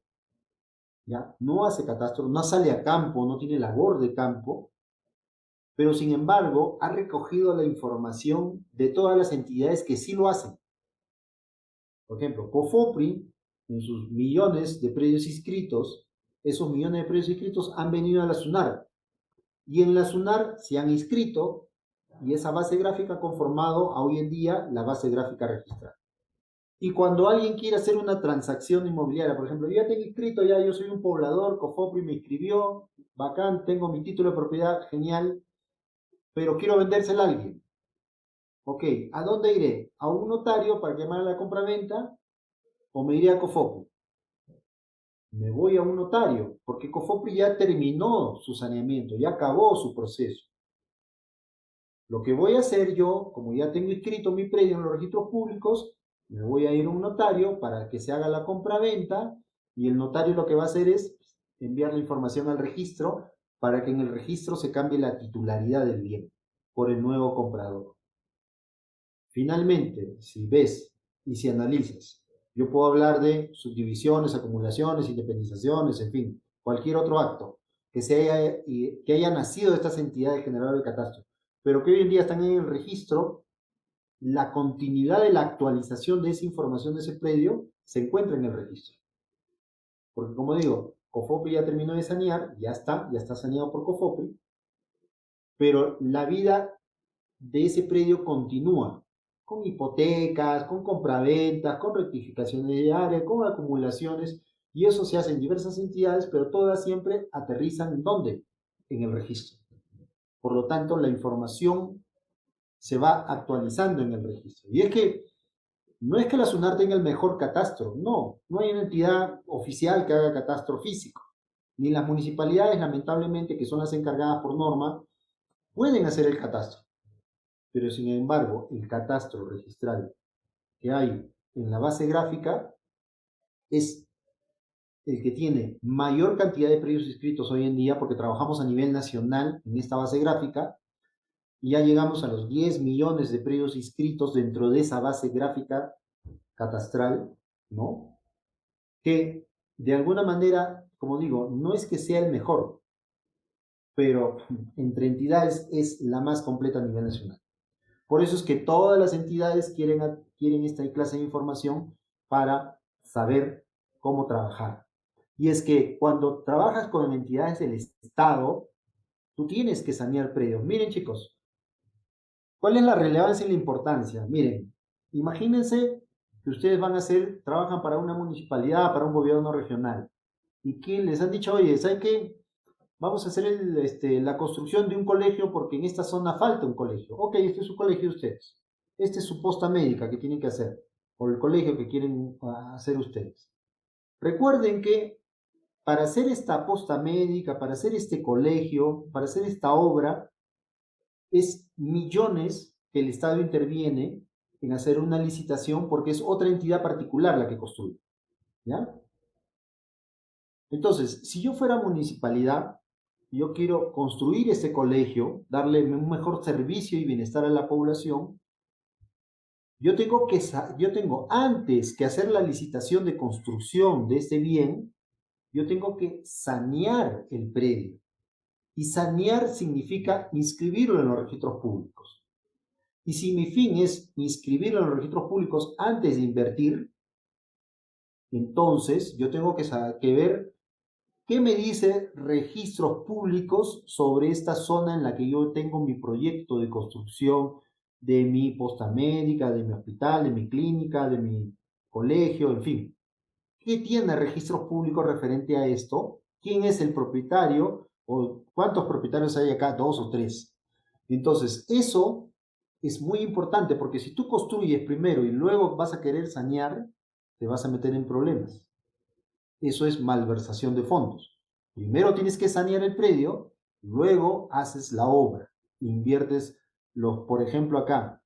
¿ya? No hace catastro, no sale a campo, no tiene labor de campo, pero sin embargo ha recogido la información de todas las entidades que sí lo hacen. Por ejemplo, COFOPRI, en sus millones de predios inscritos, esos millones de predios inscritos han venido a la SUNAR. Y en la SUNAR se han inscrito y esa base gráfica ha conformado a hoy en día la base gráfica registrada. Y cuando alguien quiere hacer una transacción inmobiliaria, por ejemplo, yo ya tengo inscrito, ya yo soy un poblador, COFOPRI me inscribió, bacán, tengo mi título de propiedad, genial, pero quiero vendérsela a alguien. Ok, ¿a dónde iré? ¿A un notario para que me haga la compra-venta o me iré a COFOPRI? Me voy a un notario, porque COFOPRI ya terminó su saneamiento, ya acabó su proceso. Lo que voy a hacer yo, como ya tengo inscrito mi predio en los registros públicos, me voy a ir a un notario para que se haga la compra-venta y el notario lo que va a hacer es enviar la información al registro para que en el registro se cambie la titularidad del bien por el nuevo comprador. Finalmente, si ves y si analizas, yo puedo hablar de subdivisiones, acumulaciones, independizaciones, en fin, cualquier otro acto que haya nacido de estas entidades generadoras de catastro, pero que hoy en día están en el registro, la continuidad de la actualización de esa información de ese predio se encuentra en el registro. Porque como digo, COFOPRI ya terminó de sanear, ya está saneado por COFOPRI, pero la vida de ese predio continúa, con hipotecas, con compraventas, con rectificaciones de área, con acumulaciones, y eso se hace en diversas entidades, pero todas siempre aterrizan ¿en dónde? En el registro. Por lo tanto, la información se va actualizando en el registro. Y es que no es que la SUNAR tenga el mejor catastro, no, no hay una entidad oficial que haga catastro físico. Ni las municipalidades, lamentablemente, que son las encargadas por norma, pueden hacer el catastro. Pero sin embargo, el catastro registral que hay en la base gráfica es el que tiene mayor cantidad de predios inscritos hoy en día, porque trabajamos a nivel nacional en esta base gráfica, y ya llegamos a los 10 millones de predios inscritos dentro de esa base gráfica catastral, ¿no? Que de alguna manera, como digo, no es que sea el mejor, pero entre entidades es la más completa a nivel nacional. Por eso es que todas las entidades quieren esta clase de información para saber cómo trabajar. Y es que cuando trabajas con entidades del Estado, tú tienes que sanear predios. Miren, chicos, ¿cuál es la relevancia y la importancia? Miren, imagínense que ustedes trabajan para una municipalidad, para un gobierno regional, y que les han dicho, oye, ¿saben qué? Vamos a hacer la construcción de un colegio porque en esta zona falta un colegio. Ok, este es su colegio de ustedes. Esta es su posta médica que tienen que hacer, o el colegio que quieren hacer ustedes. Recuerden que para hacer esta posta médica, para hacer este colegio, para hacer esta obra, es millones que el Estado interviene en hacer una licitación porque es otra entidad particular la que construye. ¿Ya? Entonces, si yo fuera municipalidad, yo quiero construir este colegio, darle un mejor servicio y bienestar a la población, yo tengo antes que hacer la licitación de construcción de este bien, yo tengo que sanear el predio. Y sanear significa inscribirlo en los registros públicos. Y si mi fin es inscribirlo en los registros públicos antes de invertir, entonces yo tengo que ver qué me dice registros públicos sobre esta zona en la que yo tengo mi proyecto de construcción de mi posta médica, de mi hospital, de mi clínica, de mi colegio, en fin. ¿Qué tiene registros públicos referente a esto? ¿Quién es el propietario? ¿O cuántos propietarios hay acá? ¿Dos o tres? Entonces, eso es muy importante porque si tú construyes primero y luego vas a querer sanear, te vas a meter en problemas. Eso es malversación de fondos. Primero tienes que sanear el predio, luego haces la obra. Inviertes por ejemplo, acá,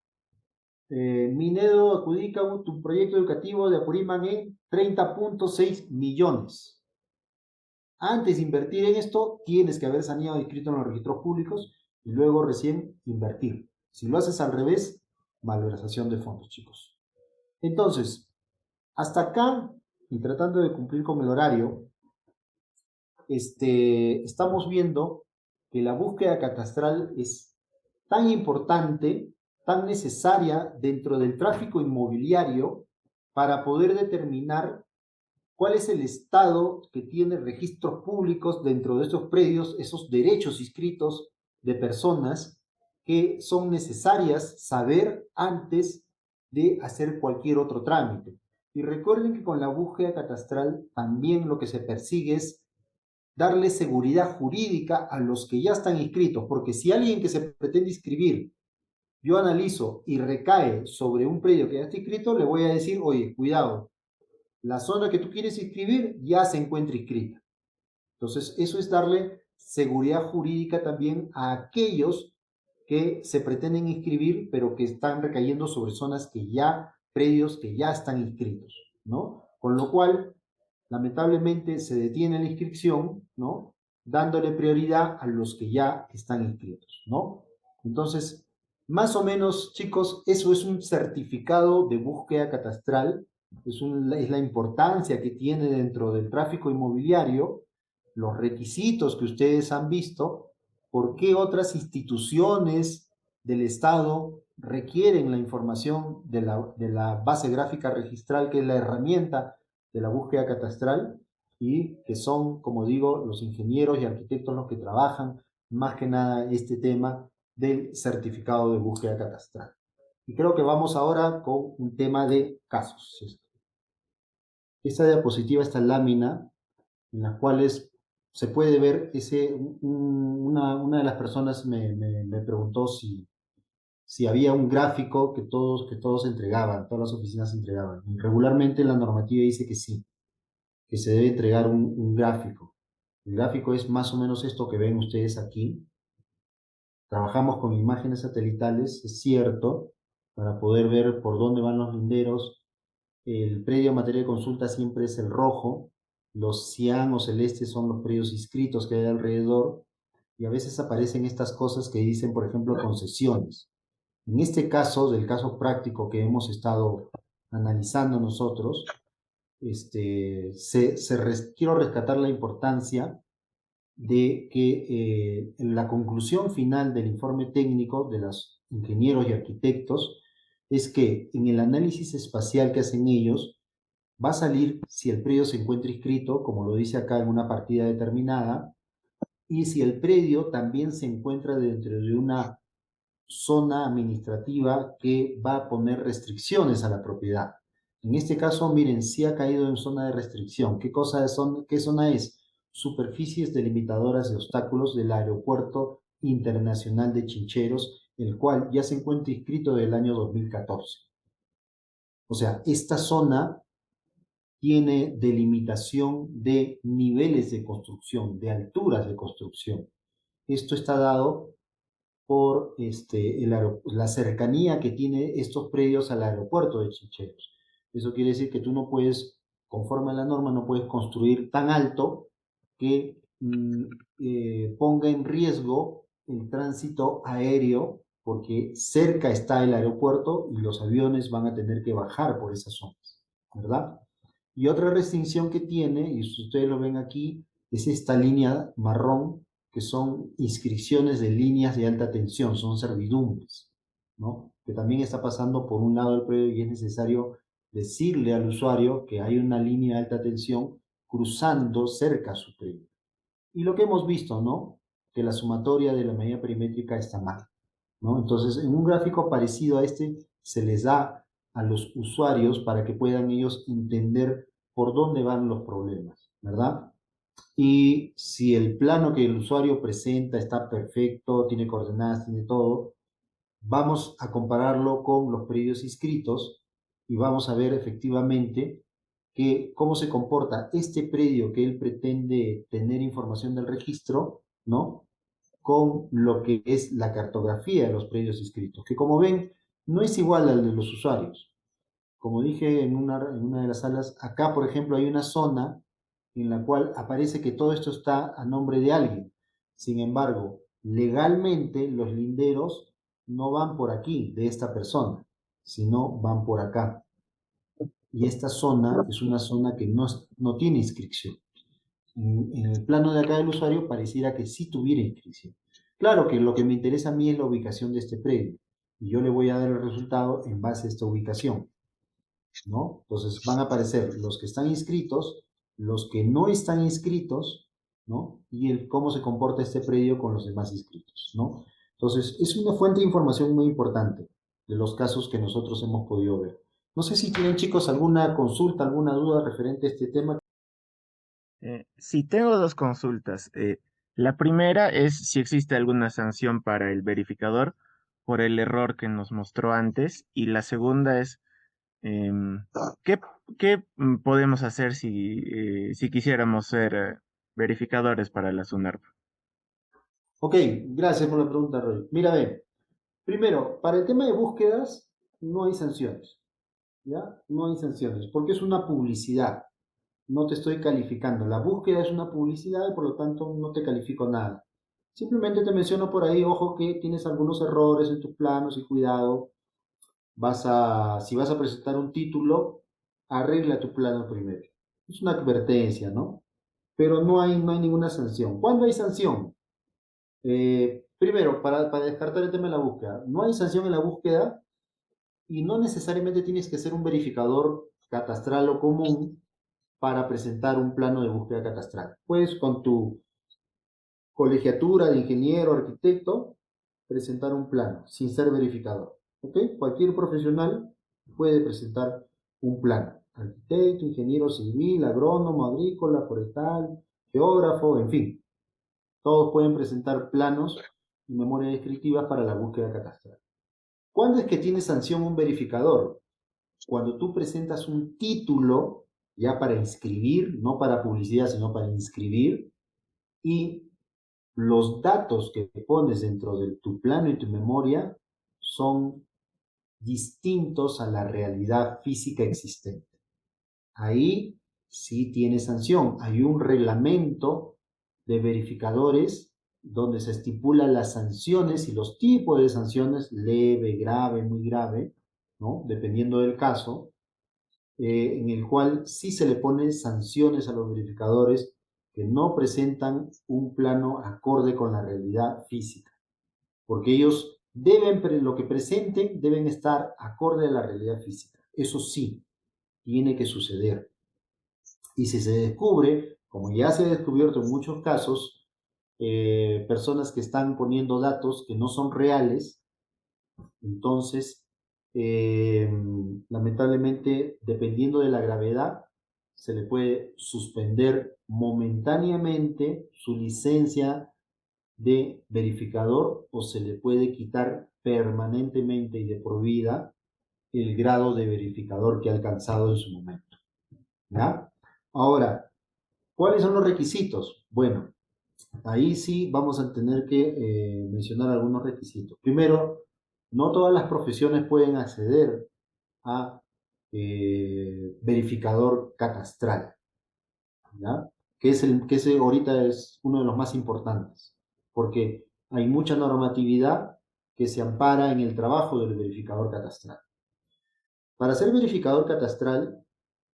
Minedo adjudica tu proyecto educativo de Apurímac en 30.6 millones. Antes de invertir en esto, tienes que haber saneado y inscrito en los registros públicos y luego recién invertir. Si lo haces al revés, malversación de fondos, chicos. Entonces, hasta acá, y tratando de cumplir con el horario, estamos viendo que la búsqueda catastral es tan importante, tan necesaria dentro del tráfico inmobiliario para poder determinar cuál es el estado que tiene registros públicos dentro de estos predios, esos derechos inscritos de personas que son necesarias saber antes de hacer cualquier otro trámite. Y recuerden que con la búsqueda catastral también lo que se persigue es darle seguridad jurídica a los que ya están inscritos, porque si alguien que se pretende inscribir, yo analizo y recae sobre un predio que ya está inscrito, le voy a decir, oye, cuidado, la zona que tú quieres inscribir ya se encuentra inscrita. Entonces, eso es darle seguridad jurídica también a aquellos que se pretenden inscribir, pero que están recayendo sobre zonas que ya, predios que ya están inscritos, ¿no? Con lo cual, lamentablemente se detiene la inscripción, ¿no? Dándole prioridad a los que ya están inscritos, ¿no? Entonces, más o menos, chicos, eso es un certificado de búsqueda catastral, es la importancia que tiene dentro del tráfico inmobiliario, los requisitos que ustedes han visto, por qué otras instituciones del Estado requieren la información de la base gráfica registral, que es la herramienta de la búsqueda catastral, y que son, como digo, los ingenieros y arquitectos los que trabajan más que nada este tema del certificado de búsqueda catastral. Y creo que vamos ahora con un tema de casos. Esta diapositiva, esta lámina, en las cuales se puede ver una de las personas me preguntó si había un gráfico que todos entregaban, todas las oficinas entregaban. Y regularmente la normativa dice que sí, que se debe entregar un gráfico. El gráfico es más o menos esto que ven ustedes aquí. Trabajamos con imágenes satelitales, es cierto, para poder ver por dónde van los linderos. El predio en materia de consulta siempre es el rojo, los cian o celestes son los predios inscritos que hay alrededor, y a veces aparecen estas cosas que dicen, por ejemplo, concesiones. En este caso, del caso práctico que hemos estado analizando nosotros, quiero rescatar la importancia de que en la conclusión final del informe técnico de los ingenieros y arquitectos es que en el análisis espacial que hacen ellos va a salir si el predio se encuentra inscrito, como lo dice acá, en una partida determinada, y si el predio también se encuentra dentro de una zona administrativa que va a poner restricciones a la propiedad. En este caso, miren, sí ha caído en zona de restricción. ¿Qué zona es? Superficies delimitadoras de obstáculos del Aeropuerto Internacional de Chincheros, el cual ya se encuentra inscrito del año 2014. O sea, esta zona tiene delimitación de niveles de construcción, de alturas de construcción. Esto está dado por la cercanía que tiene estos predios al aeropuerto de Chincheros. Eso quiere decir que tú no puedes, conforme a la norma, no puedes construir tan alto que ponga en riesgo el tránsito aéreo, porque cerca está el aeropuerto y los aviones van a tener que bajar por esas zonas, ¿verdad? Y otra restricción que tiene, y ustedes lo ven aquí, es esta línea marrón, que son inscripciones de líneas de alta tensión, son servidumbres, ¿no? Que también está pasando por un lado del predio y es necesario decirle al usuario que hay una línea de alta tensión cruzando cerca a su predio. Y lo que hemos visto, ¿no? Que la sumatoria de la medida perimétrica está mal, ¿no? Entonces, en un gráfico parecido a este, se les da a los usuarios para que puedan ellos entender por dónde van los problemas, ¿verdad? Y si el plano que el usuario presenta está perfecto, tiene coordenadas, tiene todo, vamos a compararlo con los predios inscritos y vamos a ver efectivamente que cómo se comporta este predio que él pretende tener información del registro, ¿no? Con lo que es la cartografía de los predios inscritos, que como ven, no es igual al de los usuarios. Como dije en una de las salas, acá, por ejemplo, hay una zona en la cual aparece que todo esto está a nombre de alguien. Sin embargo, legalmente los linderos no van por aquí, de esta persona, sino van por acá. Y esta zona es una zona que no tiene inscripción. En el plano de acá del usuario pareciera que sí tuviera inscripción. Claro que lo que me interesa a mí es la ubicación de este predio. Y yo le voy a dar el resultado en base a esta ubicación, ¿no? Entonces van a aparecer los que están inscritos, los que no están inscritos, ¿no? Y cómo se comporta este predio con los demás inscritos, ¿no? Entonces es una fuente de información muy importante de los casos que nosotros hemos podido ver. No sé si tienen, chicos, alguna consulta, alguna duda referente a este tema. Sí, tengo dos consultas. La primera es si existe alguna sanción para el verificador por el error que nos mostró antes. Y la segunda es, em, ¿qué, qué podemos hacer si quisiéramos ser verificadores para la SUNARP? Ok, gracias por la pregunta, Roy. Mira, ve, primero, para el tema de búsquedas no hay sanciones, ¿ya? No hay sanciones, porque es una publicidad. No te estoy calificando. La búsqueda es una publicidad y por lo tanto no te califico nada. Simplemente te menciono por ahí, ojo, que tienes algunos errores en tus planos y cuidado. Si vas a presentar un título, arregla tu plano primero. Es una advertencia, ¿no? Pero no hay ninguna sanción. ¿Cuándo hay sanción? Primero, para descartar el tema de la búsqueda, no hay sanción en la búsqueda y no necesariamente tienes que ser un verificador catastral o común para presentar un plano de búsqueda catastral. Puedes con tu colegiatura de ingeniero, arquitecto, presentar un plano sin ser verificador. ¿Ok? Cualquier profesional puede presentar un plano. Arquitecto, ingeniero civil, agrónomo, agrícola, forestal, geógrafo, en fin. Todos pueden presentar planos y memorias descriptivas para la búsqueda catastral. ¿Cuándo es que tiene sanción un verificador? Cuando tú presentas un título ya para inscribir, no para publicidad, sino para inscribir, y los datos que pones dentro de tu plano y tu memoria son distintos a la realidad física existente. Ahí sí tiene sanción. Hay un reglamento de verificadores donde se estipulan las sanciones y los tipos de sanciones, leve, grave, muy grave, ¿no? Dependiendo del caso, en el cual sí se le pone sanciones a los verificadores que no presentan un plano acorde con la realidad física, porque ellos lo que presenten deben estar acorde a la realidad física. Eso sí, tiene que suceder. Y si se descubre, como ya se ha descubierto en muchos casos, personas que están poniendo datos que no son reales, entonces, eh, lamentablemente, dependiendo de la gravedad, se le puede suspender momentáneamente su licencia de verificador o se le puede quitar permanentemente y de por vida el grado de verificador que ha alcanzado en su momento. ¿Ya? Ahora, ¿cuáles son los requisitos? Bueno, ahí sí vamos a tener que mencionar algunos requisitos. Primero, no todas las profesiones pueden acceder a verificador catastral, ¿ya? que ahorita es uno de los más importantes, porque hay mucha normatividad que se ampara en el trabajo del verificador catastral. Para ser verificador catastral,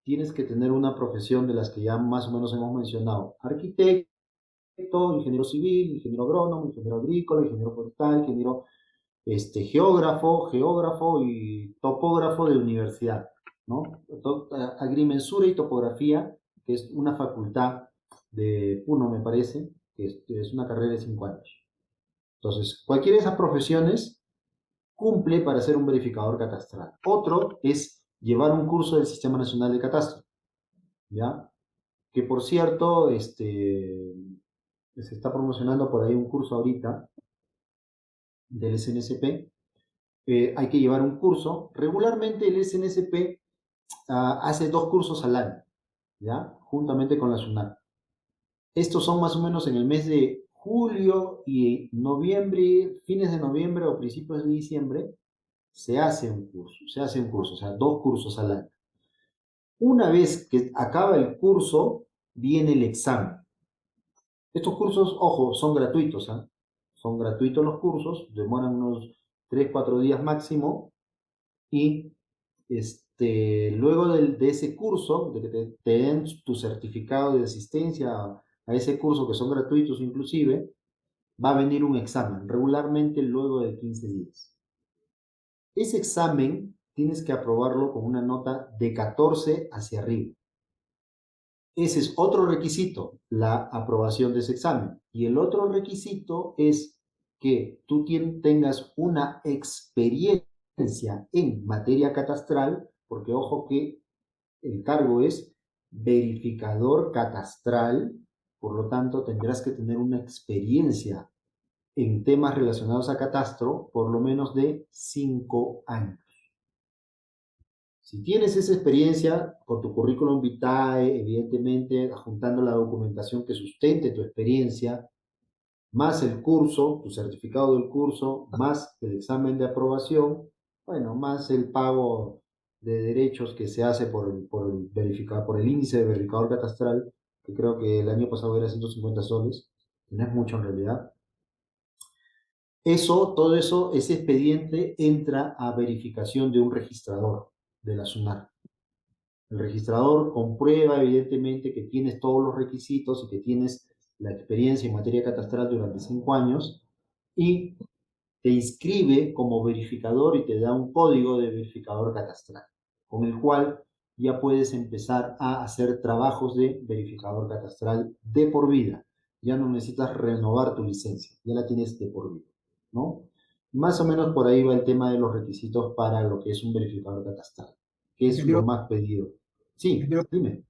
tienes que tener una profesión de las que ya más o menos hemos mencionado: arquitecto, ingeniero civil, ingeniero agrónomo, ingeniero agrícola, ingeniero forestal, ingeniero geógrafo y topógrafo de universidad, ¿no? Agrimensura y topografía, que es una facultad de Puno, me parece, que es una carrera de 5 años. Entonces, cualquiera de esas profesiones cumple para ser un verificador catastral. Otro es llevar un curso del Sistema Nacional de Catastro, ¿ya? Que por cierto, se está promocionando por ahí un curso ahorita del SNSP. Hay que llevar un curso. Regularmente el SNSP hace 2 cursos al año, ¿ya? Juntamente con la SUNAT. Estos son más o menos en el mes de julio y noviembre, fines de noviembre o principios de diciembre, se hace un curso, o sea, 2 cursos al año. Una vez que acaba el curso, viene el examen. Estos cursos, ojo, son gratuitos, ¿ah? Son gratuitos los cursos, demoran unos 3 4 días máximo y luego de ese curso, de que te den tu certificado de asistencia a ese curso, que son gratuitos inclusive, va a venir un examen, regularmente luego de 15 días. Ese examen tienes que aprobarlo con una nota de 14 hacia arriba. Ese es otro requisito, la aprobación de ese examen. Y el otro requisito es que tú tengas una experiencia en materia catastral, porque ojo que el cargo es verificador catastral, por lo tanto tendrás que tener una experiencia en temas relacionados a catastro por lo menos de 5 años. Si tienes esa experiencia con tu currículum vitae, evidentemente, adjuntando la documentación que sustente tu experiencia, más el curso, tu certificado del curso, más el examen de aprobación, bueno, más el pago de derechos que se hace por el índice de verificador catastral, que creo que el año pasado era 150 soles, que no es mucho en realidad. Todo eso, ese expediente entra a verificación de un registrador de la SUNAT. El registrador comprueba evidentemente que tienes todos los requisitos y que tienes la experiencia en materia catastral durante 5 años y te inscribe como verificador y te da un código de verificador catastral, con el cual ya puedes empezar a hacer trabajos de verificador catastral de por vida. Ya no necesitas renovar tu licencia, ya la tienes de por vida, ¿no? Más o menos por ahí va el tema de los requisitos para lo que es un verificador catastral, que es lo Ingeniero, más pedido. Sí, ingeniero, dime.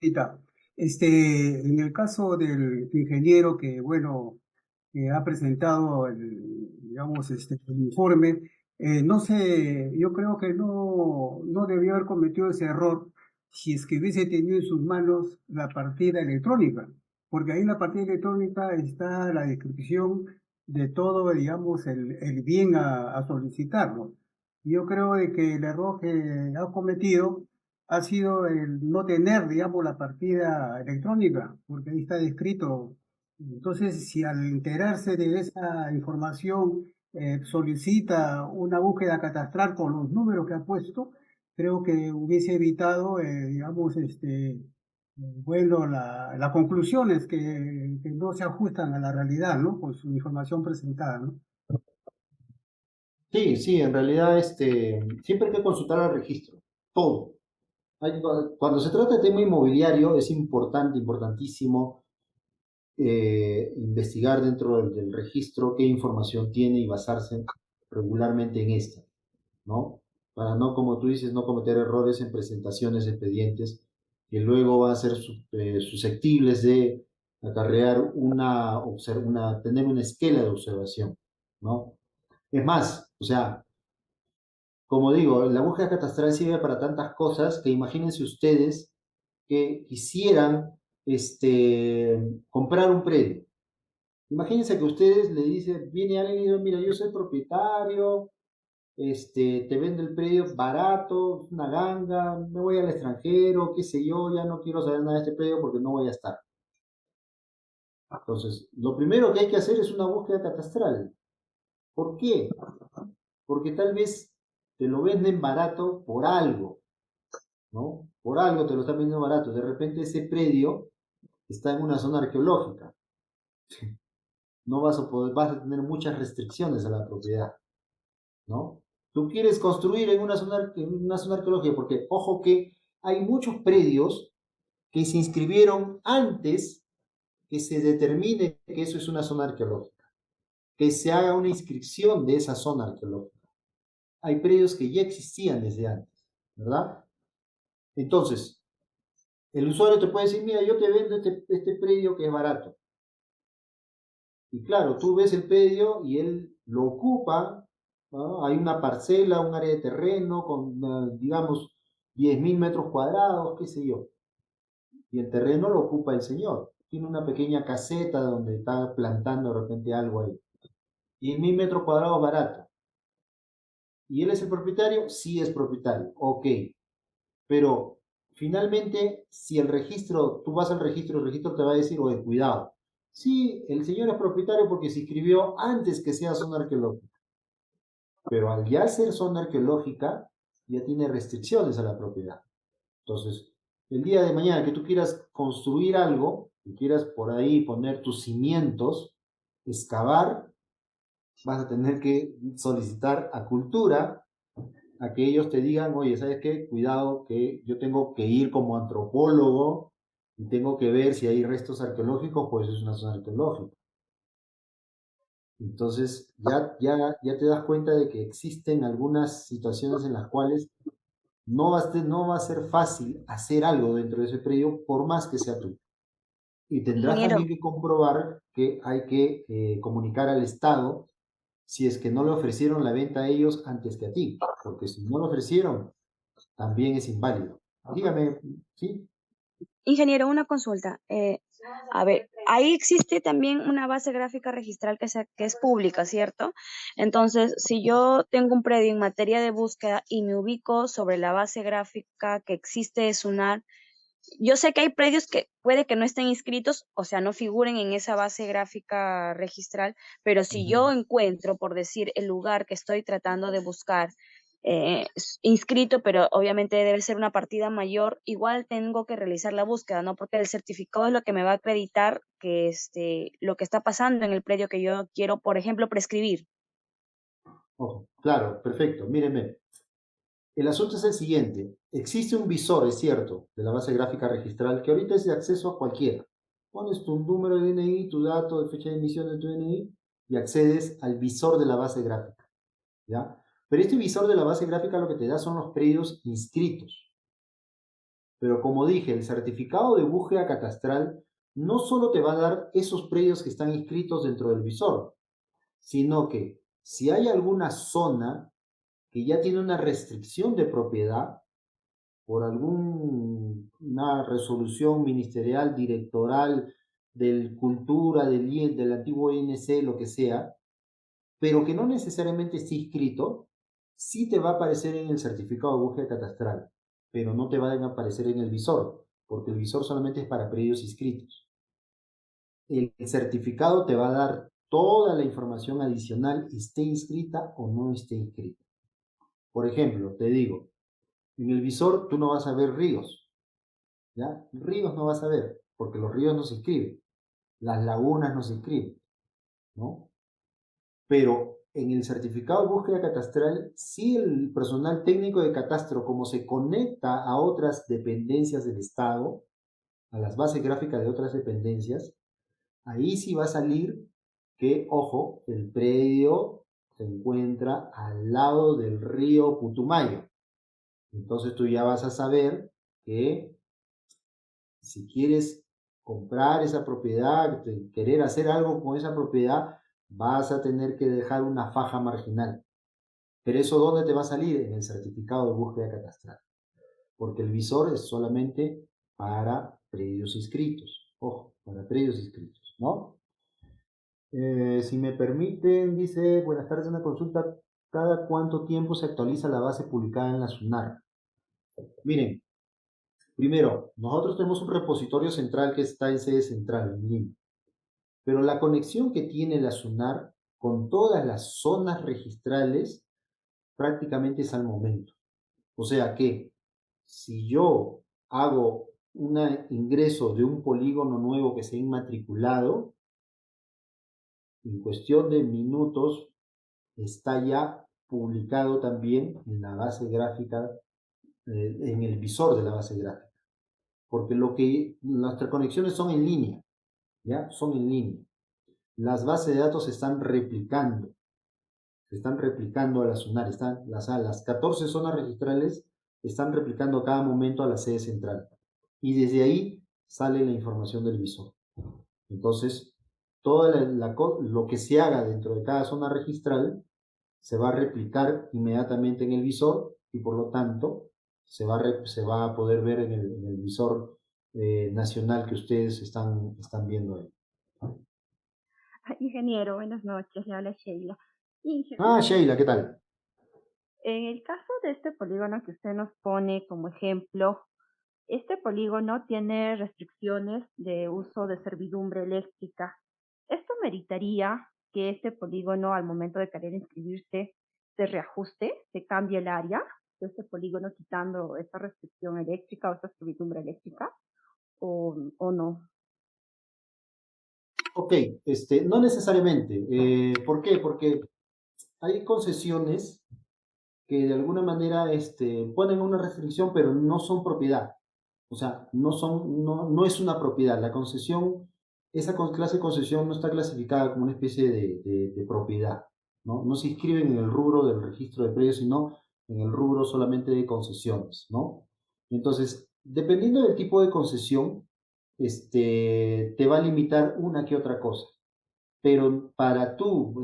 Cita, en el caso del ingeniero que, bueno, que ha presentado digamos, el informe, no sé, yo creo que no debió haber cometido ese error si es que hubiese tenido en sus manos la partida electrónica, porque ahí en la partida electrónica está la descripción de todo, digamos, el bien a solicitarlo. Yo creo de que el error que ha cometido ha sido el no tener, digamos, la partida electrónica, porque ahí está descrito. Entonces, si al enterarse de esa información solicita una búsqueda catastral con los números que ha puesto, creo que hubiese evitado, digamos, bueno, las conclusiones que no se ajustan a la realidad, ¿no? Con su información presentada, ¿no? Sí, sí, en realidad siempre hay que consultar al registro, todo. Cuando se trata de tema inmobiliario es importante, importantísimo investigar dentro del registro qué información tiene y basarse regularmente en esta, ¿no? Para no, como tú dices, no cometer errores en presentaciones de expedientes que luego van a ser susceptibles de acarrear tener una esquela de observación, ¿no? Es más, o sea, como digo, la búsqueda catastral sirve para tantas cosas que imagínense ustedes que quisieran comprar un predio. Imagínense que ustedes le dicen, viene alguien y dice, mira, yo soy propietario, te vendo el predio barato, es una ganga, me voy al extranjero, qué sé yo, ya no quiero saber nada de este predio porque no voy a estar. Entonces, lo primero que hay que hacer es una búsqueda catastral. ¿Por qué? Porque tal vez te lo venden barato por algo, ¿no? Por algo te lo están vendiendo barato. De repente ese predio está en una zona arqueológica. No vas a poder, vas a tener muchas restricciones a la propiedad, ¿no? Tú quieres construir en una zona arqueológica, porque ojo que hay muchos predios que se inscribieron antes que se determine que eso es una zona arqueológica, que se haga una inscripción de esa zona arqueológica. Hay predios que ya existían desde antes, ¿verdad? Entonces, el usuario te puede decir, mira, yo te vendo este predio que es barato. Y claro, tú ves el predio y él lo ocupa, ¿no? Hay una parcela, un área de terreno con, digamos, 10.000 metros cuadrados, qué sé yo. Y el terreno lo ocupa el señor. Tiene una pequeña caseta donde está plantando de repente algo ahí. 10.000 metros cuadrados barato. ¿Y él es el propietario? Sí es propietario. Ok. Pero finalmente, si el registro, tú vas al registro, el registro te va a decir, oye, cuidado. Sí, el señor es propietario porque se inscribió antes que sea zona arqueológica. Pero al ya ser zona arqueológica, ya tiene restricciones a la propiedad. Entonces, el día de mañana que tú quieras construir algo, y quieras por ahí poner tus cimientos, excavar, vas a tener que solicitar a cultura a que ellos te digan, oye, ¿sabes qué? Cuidado, que yo tengo que ir como antropólogo y tengo que ver si hay restos arqueológicos, pues es una zona arqueológica. Entonces, ya te das cuenta de que existen algunas situaciones en las cuales no va a ser fácil hacer algo dentro de ese predio, por más que sea tuyo. Y tendrás Ingeniero, también que comprobar que hay que comunicar al Estado si es que no le ofrecieron la venta a ellos antes que a ti, porque si no lo ofrecieron, también es inválido. Dígame, ¿sí? ingeniero, una consulta. A ver, ahí existe también una base gráfica registral que es pública, ¿cierto? Entonces, si yo tengo un predio en materia de búsqueda y me ubico sobre la base gráfica que existe de SUNAR, yo sé que hay predios que puede que no estén inscritos, o sea, no figuren en esa base gráfica registral, pero si Ujú. yo encuentro, por decir, el lugar que estoy tratando de buscar inscrito, pero obviamente debe ser una partida mayor, igual tengo que realizar la búsqueda, ¿no? Porque el certificado es lo que me va a acreditar que lo que está pasando en el predio que yo quiero, por ejemplo, prescribir. Ojo, claro, perfecto. Míreme, el asunto es el siguiente. Existe un visor, es cierto, de la base gráfica registral que ahorita es de acceso a cualquiera. Pones tu número de DNI, tu dato de fecha de emisión de tu DNI y accedes al visor de la base gráfica, ¿ya? Pero este visor de la base gráfica lo que te da son los predios inscritos. Pero como dije, el certificado de búsqueda catastral no solo te va a dar esos predios que están inscritos dentro del visor, sino que si hay alguna zona que ya tiene una restricción de propiedad por alguna resolución ministerial, directoral, del Cultura, del antiguo INC, lo que sea, pero que no necesariamente esté inscrito, sí te va a aparecer en el certificado de búsqueda catastral, pero no te va a aparecer en el visor, porque el visor solamente es para predios inscritos. El certificado te va a dar toda la información adicional, esté inscrita o no esté inscrita. Por ejemplo, te digo, en el visor tú no vas a ver ríos, ¿ya? Ríos no vas a ver, porque los ríos no se inscriben, las lagunas no se inscriben, ¿no? Pero en el certificado de búsqueda catastral, sí el personal técnico de catastro, como se conecta a otras dependencias del Estado, a las bases gráficas de otras dependencias, ahí sí va a salir que, ojo, el predio se encuentra al lado del río Putumayo. Entonces tú ya vas a saber que si quieres comprar esa propiedad, querer hacer algo con esa propiedad, vas a tener que dejar una faja marginal. Pero eso, ¿dónde te va a salir? En el certificado de búsqueda catastral. Porque el visor es solamente para predios inscritos. Ojo, para predios inscritos, ¿no? Si me permiten, dice, buenas tardes, una consulta. ¿Cada cuánto tiempo se actualiza la base publicada en la SUNAR? Miren, primero, nosotros tenemos un repositorio central que está en sede central, en Lima. pero la conexión que tiene la SUNAR con todas las zonas registrales prácticamente es al momento. O sea que si yo hago un ingreso de un polígono nuevo que se ha inmatriculado, en cuestión de minutos está ya publicado también en la base gráfica, en el visor de la base gráfica. Porque nuestras conexiones son en línea, ¿ya? Son en línea. Las bases de datos se están replicando a la SUNAR, las 14 zonas registrales están replicando a cada momento a la sede central. Y desde ahí sale la información del visor. Entonces, todo lo que se haga dentro de cada zona registral se va a replicar inmediatamente en el visor y por lo tanto se va a poder ver en el visor nacional que ustedes están viendo ahí. Ingeniero, buenas noches, le habla Sheila. Ah, Sheila, ¿qué tal? En el caso de este polígono que usted nos pone como ejemplo, este polígono tiene restricciones de uso de servidumbre eléctrica. ¿Esto meritaría que este polígono, al momento de querer inscribirse, se reajuste, se cambie el área de este polígono quitando esta restricción eléctrica o esta servidumbre eléctrica o no? Ok, no necesariamente. ¿Por qué? Porque hay concesiones que de alguna manera ponen una restricción, pero no son propiedad. O sea, no es una propiedad. La concesión, clase de concesión no está clasificada como una especie de propiedad, ¿no? No se inscribe en el rubro del registro de predios, sino en el rubro solamente de concesiones, ¿no? Entonces, dependiendo del tipo de concesión, te va a limitar una que otra cosa. Pero para tú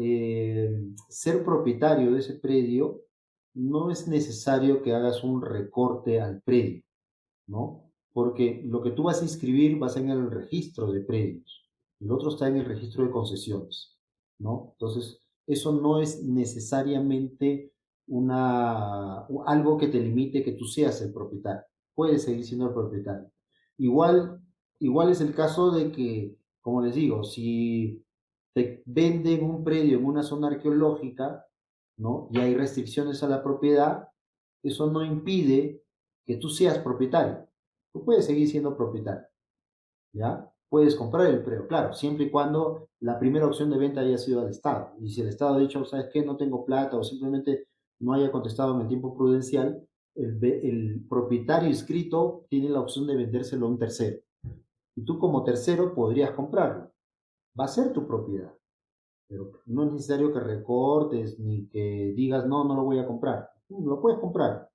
ser propietario de ese predio, no es necesario que hagas un recorte al predio, ¿no? Porque lo que tú vas a inscribir va a ser en el registro de predios, el otro está en el registro de concesiones, ¿no? Entonces, eso no es necesariamente algo que te limite que tú seas el propietario. Puedes seguir siendo el propietario. Igual es el caso de que, como les digo, si te venden un predio en una zona arqueológica, ¿no? Y hay restricciones a la propiedad, eso no impide que tú seas propietario. Tú puedes seguir siendo propietario, ¿ya? Puedes comprar el predio, claro, siempre y cuando la primera opción de venta haya sido al Estado. Y si el Estado ha dicho, ¿sabes qué? No tengo plata o simplemente no haya contestado en el tiempo prudencial, el propietario inscrito tiene la opción de vendérselo a un tercero. Y tú como tercero podrías comprarlo. Va a ser tu propiedad. Pero no es necesario que recortes ni que digas, no, no lo voy a comprar. Lo puedes comprar,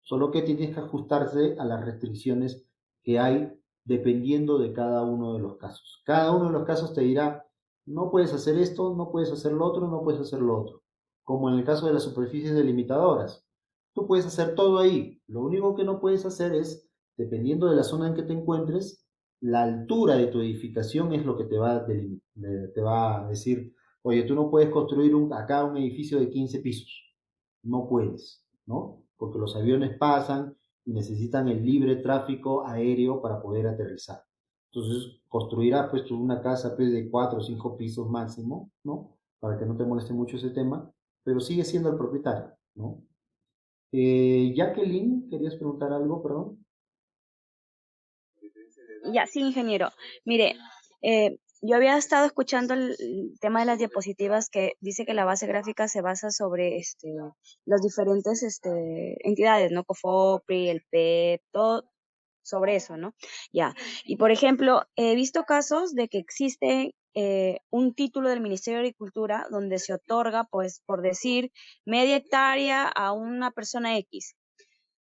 solo que tienes que ajustarse a las restricciones que hay dependiendo de cada uno de los casos. Cada uno de los casos te dirá, no puedes hacer esto, no puedes hacer lo otro, no puedes hacer lo otro. Como en el caso de las superficies delimitadoras. Tú puedes hacer todo ahí. Lo único que no puedes hacer es, dependiendo de la zona en que te encuentres, la altura de tu edificación es lo que te va a decir, oye, tú no puedes construir acá un edificio de 15 pisos. No puedes, ¿no? Porque los aviones pasan y necesitan el libre tráfico aéreo para poder aterrizar. Entonces, construirás pues una casa pues, de 4 o 5 pisos máximo, ¿no? Para que no te moleste mucho ese tema, pero sigue siendo el propietario, ¿no? Jacqueline, ¿querías preguntar algo, perdón? Ya, sí, ingeniero. Mire, yo había estado escuchando el tema de las diapositivas que dice que la base gráfica se basa sobre las diferentes entidades, ¿no? COFOPRI, el PEP, todo sobre eso, ¿no? Ya. Y por ejemplo, he visto casos de que existe un título del Ministerio de Agricultura donde se otorga, pues, por decir, media hectárea a una persona X.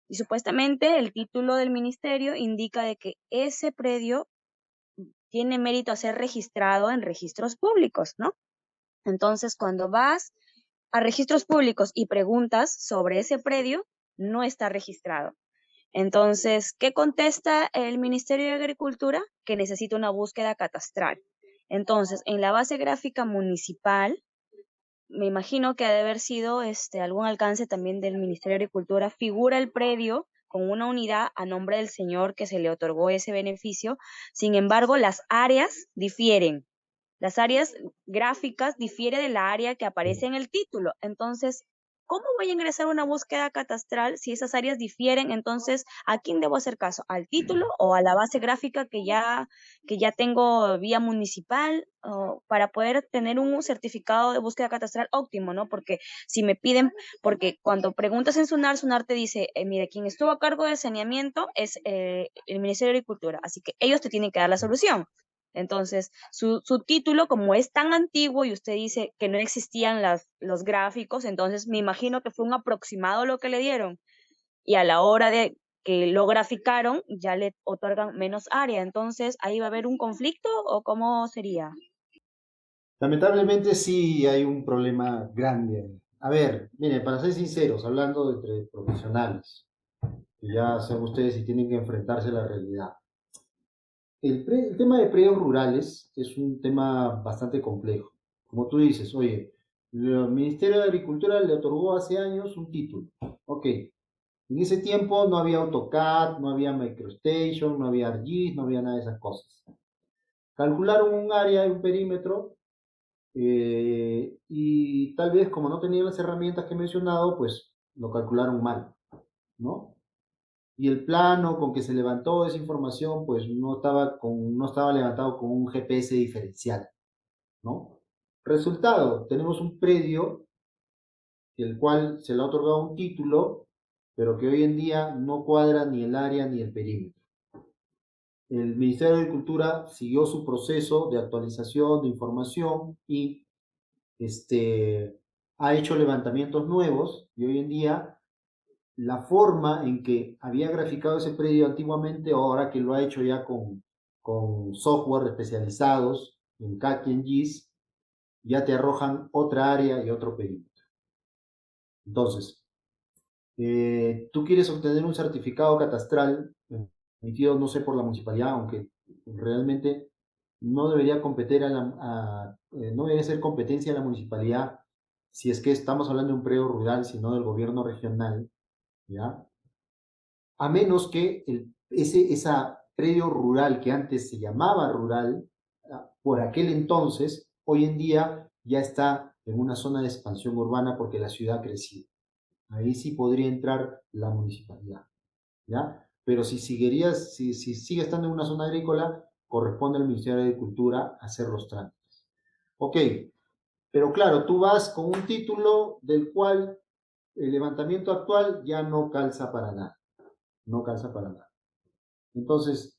Y supuestamente el título del ministerio indica de que ese predio tiene mérito a ser registrado en registros públicos, ¿no? Entonces, cuando vas a registros públicos y preguntas sobre ese predio, no está registrado. Entonces, ¿qué contesta el Ministerio de Agricultura? Que necesita una búsqueda catastral. Entonces, en la base gráfica municipal, me imagino que ha de haber sido algún alcance también del Ministerio de Agricultura, figura el predio con una unidad a nombre del señor que se le otorgó ese beneficio. Sin embargo, las áreas difieren. Las áreas gráficas difiere de la área que aparece en el título. Entonces, ¿cómo voy a ingresar una búsqueda catastral si esas áreas difieren? Entonces, ¿a quién debo hacer caso? ¿Al título o a la base gráfica que ya tengo vía municipal para poder tener un certificado de búsqueda catastral óptimo, ¿no? Porque si me piden, porque cuando preguntas en Sunar te dice, mire, quien estuvo a cargo del saneamiento es el Ministerio de Agricultura, así que ellos te tienen que dar la solución. Entonces, su título, como es tan antiguo y usted dice que no existían los gráficos, entonces me imagino que fue un aproximado lo que le dieron. Y a la hora de que lo graficaron, ya le otorgan menos área. Entonces, ¿ahí va a haber un conflicto o cómo sería? Lamentablemente sí hay un problema grande ahí. A ver, miren, para ser sinceros, hablando entre profesionales, que ya saben ustedes si tienen que enfrentarse a la realidad. El tema de predios rurales es un tema bastante complejo. Como tú dices, oye, el Ministerio de Agricultura le otorgó hace años un título. Ok, en ese tiempo no había AutoCAD, no había MicroStation, no había ArcGIS, no había nada de esas cosas. Calcularon un área, un perímetro, y tal vez como no tenían las herramientas que he mencionado, pues lo calcularon mal, ¿no? Y el plano con que se levantó esa información, pues no estaba levantado con un GPS diferencial, ¿no? Resultado, tenemos un predio el cual se le ha otorgado un título, pero que hoy en día no cuadra ni el área ni el perímetro. El Ministerio de Agricultura siguió su proceso de actualización de información y ha hecho levantamientos nuevos y hoy en día la forma en que había graficado ese predio antiguamente, ahora que lo ha hecho ya con software especializados en CAD y en GIS, ya te arrojan otra área y otro perímetro. Entonces, tú quieres obtener un certificado catastral emitido, no sé, por la municipalidad, aunque realmente no debería no debería ser competencia de la municipalidad si es que estamos hablando de un predio rural, sino del gobierno regional, ¿ya? A menos que esa predio rural que antes se llamaba rural, por aquel entonces, hoy en día ya está en una zona de expansión urbana porque la ciudad ha crecido. Ahí sí podría entrar la municipalidad, ¿ya? Pero si sigue estando en una zona agrícola, corresponde al Ministerio de Agricultura hacer los trámites. Ok, pero claro, tú vas con un título del cual el levantamiento actual ya no calza para nada, no calza para nada. Entonces,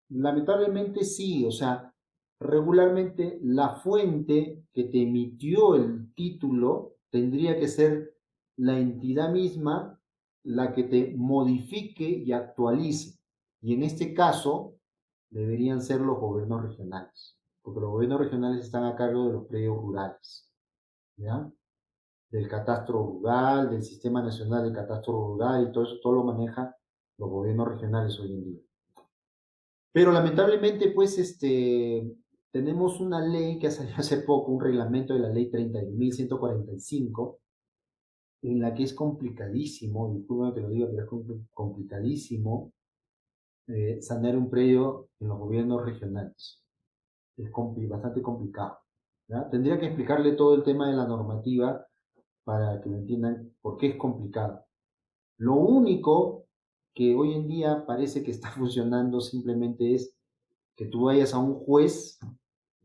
lamentablemente sí, o sea, regularmente la fuente que te emitió el título tendría que ser la entidad misma la que te modifique y actualice. Y en este caso, deberían ser los gobiernos regionales, porque los gobiernos regionales están a cargo de los predios rurales, ¿ya? Del catastro rural, del Sistema Nacional de Catastro Rural y todo eso, todo lo maneja los gobiernos regionales hoy en día. Pero lamentablemente, pues, tenemos una ley que ha salido hace poco, un reglamento de la ley 31.145, en la que es complicadísimo, disculpen que lo diga, pero es complicadísimo sanear un predio en los gobiernos regionales. Es bastante complicado, ¿ya? Tendría que explicarle todo el tema de la normativa para que me entiendan por qué es complicado. Lo único que hoy en día parece que está funcionando simplemente es que tú vayas a un juez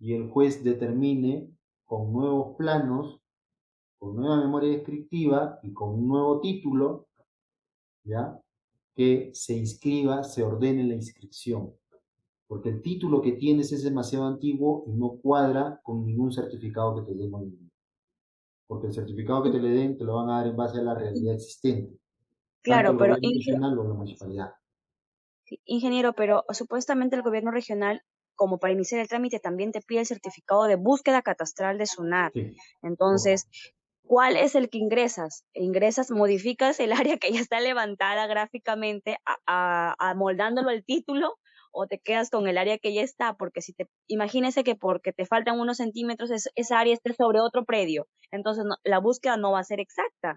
y el juez determine con nuevos planos, con nueva memoria descriptiva y con un nuevo título, ¿ya? Que se inscriba, se ordene la inscripción. Porque el título que tienes es demasiado antiguo y no cuadra con ningún certificado que te den hoy en día. Porque el certificado que te le den te lo van a dar en base a la realidad existente, tanto Claro, el pero gobierno regional o la municipalidad. ingeniero, pero supuestamente el gobierno regional, como para iniciar el trámite, también te pide el certificado de búsqueda catastral de SUNAT. Sí, Entonces, correcto. ¿cuál es el que ingresas? Ingresas, modificas el área que ya está levantada gráficamente, amoldándolo al título, o te quedas con el área que ya está, porque imagínese que porque te faltan unos centímetros, esa área esté sobre otro predio. Entonces, la búsqueda no va a ser exacta.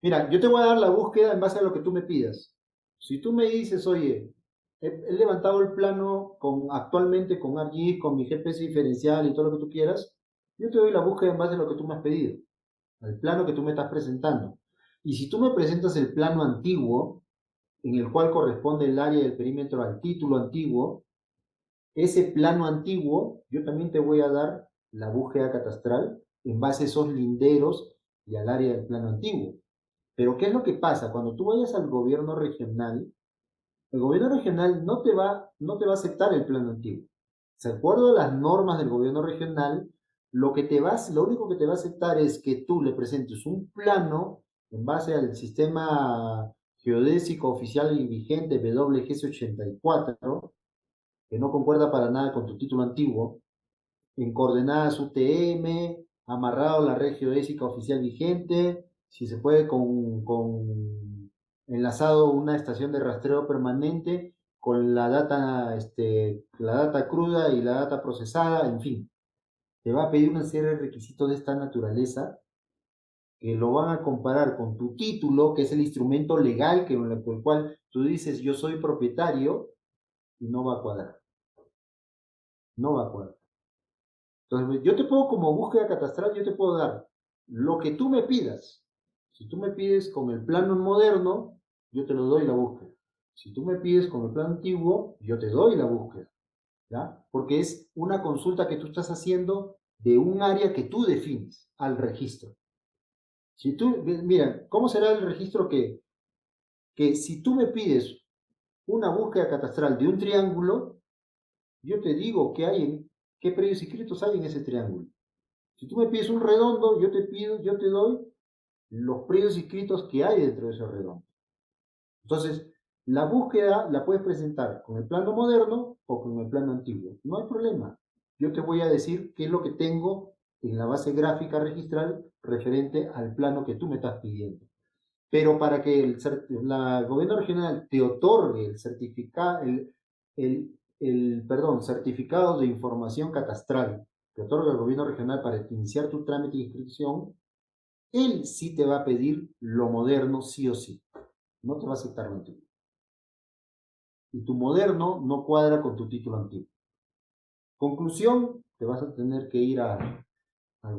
Mira, yo te voy a dar la búsqueda en base a lo que tú me pidas. Si tú me dices, oye, he levantado el plano actualmente con ArcGIS, con mi GPS diferencial y todo lo que tú quieras. Yo te doy la búsqueda en base a lo que tú me has pedido, al plano que tú me estás presentando. Y si tú me presentas el plano antiguo, en el cual corresponde el área del perímetro al título antiguo, ese plano antiguo, yo también te voy a dar la búsqueda catastral en base a esos linderos y al área del plano antiguo. Pero ¿qué es lo que pasa? Cuando tú vayas al gobierno regional, el gobierno regional no te va a aceptar el plano antiguo. De acuerdo a las normas del gobierno regional, lo único que te va a aceptar es que tú le presentes un plano en base al sistema geodésico oficial y vigente WGS84, que no concuerda para nada con tu título antiguo, en coordenadas UTM, amarrado a la red geodésica oficial vigente, si se puede enlazado una estación de rastreo permanente con la data cruda y la data procesada, en fin, te va a pedir una serie de requisitos de esta naturaleza que lo van a comparar con tu título, que es el instrumento legal con el cual tú dices yo soy propietario, y no va a cuadrar, no va a cuadrar. Entonces, yo te puedo, como búsqueda catastral, yo te puedo dar lo que tú me pidas. Si tú me pides con el plano moderno, yo te lo doy la búsqueda. Si tú me pides con el plano antiguo, yo te doy la búsqueda. ¿Ya? Porque es una consulta que tú estás haciendo de un área que tú defines al registro. Si tú, mira, ¿cómo será el registro que si tú me pides una búsqueda catastral de un triángulo, yo te digo qué predios inscritos hay en ese triángulo? Si tú me pides un redondo, yo te doy los predios inscritos que hay dentro de ese redondo. Entonces, la búsqueda la puedes presentar con el plano moderno o con el plano antiguo. No hay problema. Yo te voy a decir qué es lo que tengo en la base gráfica registral referente al plano que tú me estás pidiendo. Pero para que el gobierno regional te otorgue certificado de información catastral que otorga el gobierno regional para iniciar tu trámite de inscripción, él sí te va a pedir lo moderno sí o sí. No te va a aceptar lo antiguo. Y tu moderno no cuadra con tu título antiguo. Conclusión, te vas a tener que ir al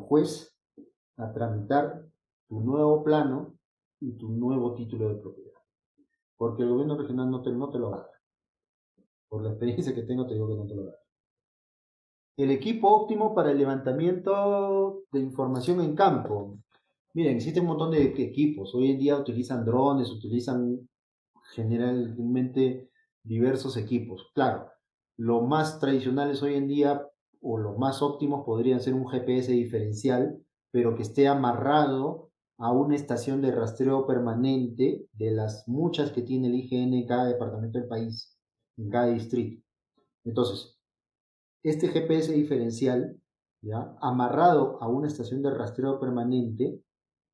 juez a tramitar tu nuevo plano y tu nuevo título de propiedad. Porque el gobierno regional no te lo va a dar. Por la experiencia que tengo, te digo que no te lo va a dar. El equipo óptimo para el levantamiento de información en campo. Miren, existen un montón de equipos. Hoy en día utilizan drones, utilizan generalmente diversos equipos. Claro, los más tradicionales hoy en día o los más óptimos podrían ser un GPS diferencial, pero que esté amarrado a una estación de rastreo permanente de las muchas que tiene el IGN en cada departamento del país, en cada distrito. Entonces, este GPS diferencial, ¿ya? Amarrado a una estación de rastreo permanente,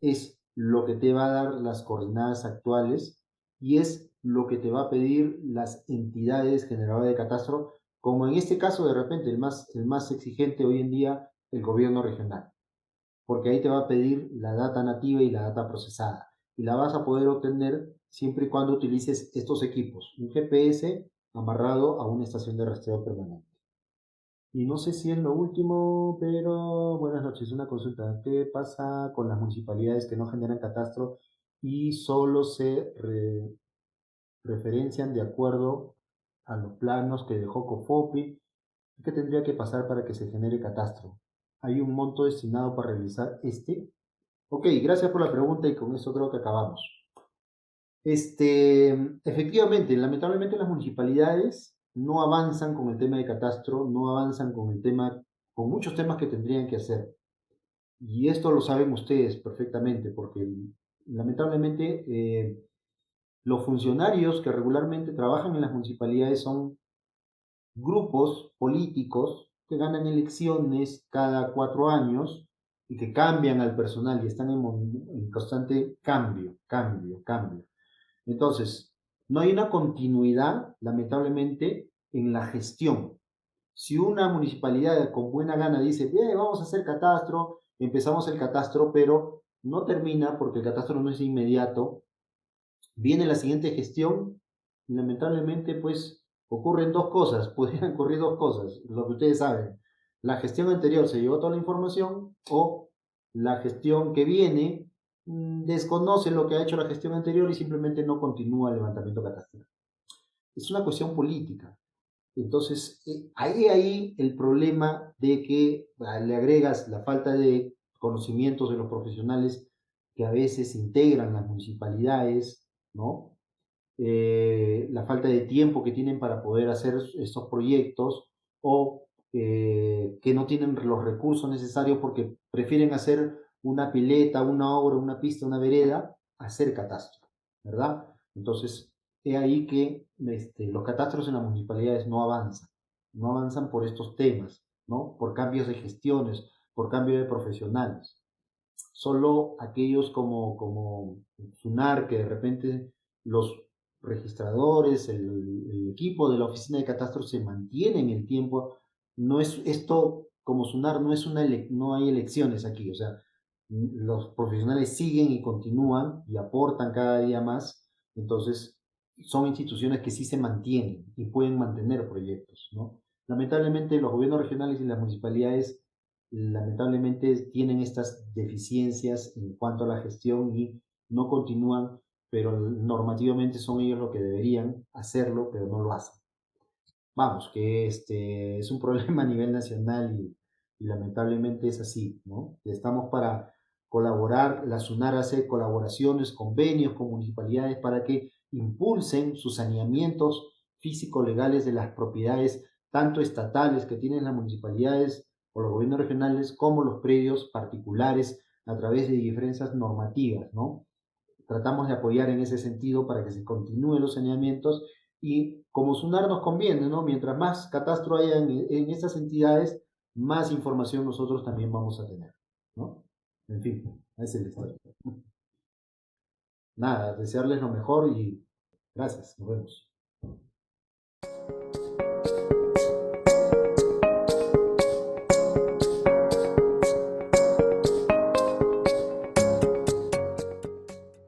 es lo que te va a dar las coordenadas actuales y es lo que te va a pedir las entidades generadoras de catastro, como en este caso de repente el más exigente hoy en día, el gobierno regional, porque ahí te va a pedir la data nativa y la data procesada, y la vas a poder obtener siempre y cuando utilices estos equipos, un GPS amarrado a una estación de rastreo permanente. Y no sé si es lo último, pero buenas noches. Una consulta. ¿Qué pasa con las municipalidades que no generan catastro y solo referencian de acuerdo a los planos que dejó COFOPI? ¿Qué tendría que pasar para que se genere catastro? ¿Hay un monto destinado para realizar este? Ok, gracias por la pregunta y con eso creo que acabamos. Efectivamente, lamentablemente las municipalidades no avanzan con el tema de catastro, no avanzan con muchos temas que tendrían que hacer. Y esto lo saben ustedes perfectamente, porque lamentablemente los funcionarios que regularmente trabajan en las municipalidades son grupos políticos que ganan elecciones cada 4 años y que cambian al personal y están en constante cambio. Entonces, no hay una continuidad, lamentablemente, en la gestión. Si una municipalidad con buena gana dice, vamos a hacer catastro, empezamos el catastro, pero no termina porque el catastro no es inmediato, viene la siguiente gestión y lamentablemente, pues, ocurren dos cosas, podrían ocurrir dos cosas, lo que ustedes saben. La gestión anterior se llevó toda la información o la gestión que viene desconoce lo que ha hecho la gestión anterior y simplemente no continúa el levantamiento catastral. Es una cuestión política. Entonces, ahí el problema de que le agregas la falta de conocimientos de los profesionales que a veces integran las municipalidades, ¿no? La falta de tiempo que tienen para poder hacer estos proyectos o que no tienen los recursos necesarios porque prefieren hacer una pileta, una obra, una pista, una vereda, hacer catastro, ¿verdad? Entonces, es ahí que los catastros en las municipalidades no avanzan por estos temas, ¿no? Por cambios de gestiones, por cambio de profesionales. Solo aquellos como SUNAR, que de repente los registradores, el equipo de la oficina de catastro se mantiene en el tiempo. No es esto, como SUNAR, no hay elecciones aquí, o sea, los profesionales siguen y continúan y aportan cada día más, entonces son instituciones que sí se mantienen y pueden mantener proyectos, ¿no? Lamentablemente los gobiernos regionales y las municipalidades lamentablemente tienen estas deficiencias en cuanto a la gestión y no continúan, pero normativamente son ellos los que deberían hacerlo, pero no lo hacen. Vamos, que es un problema a nivel nacional y lamentablemente es así, ¿no? Estamos para colaborar, la SUNAR hace colaboraciones, convenios con municipalidades para que impulsen sus saneamientos físico-legales de las propiedades, tanto estatales que tienen las municipalidades o los gobiernos regionales, como los predios particulares a través de diferencias normativas, ¿no? Tratamos de apoyar en ese sentido para que se continúen los saneamientos y como SUNAR nos conviene, ¿no? Mientras más catastro haya en estas entidades, más información nosotros también vamos a tener, ¿no? En fin, esa es la historia. Nada, desearles lo mejor y gracias, nos vemos.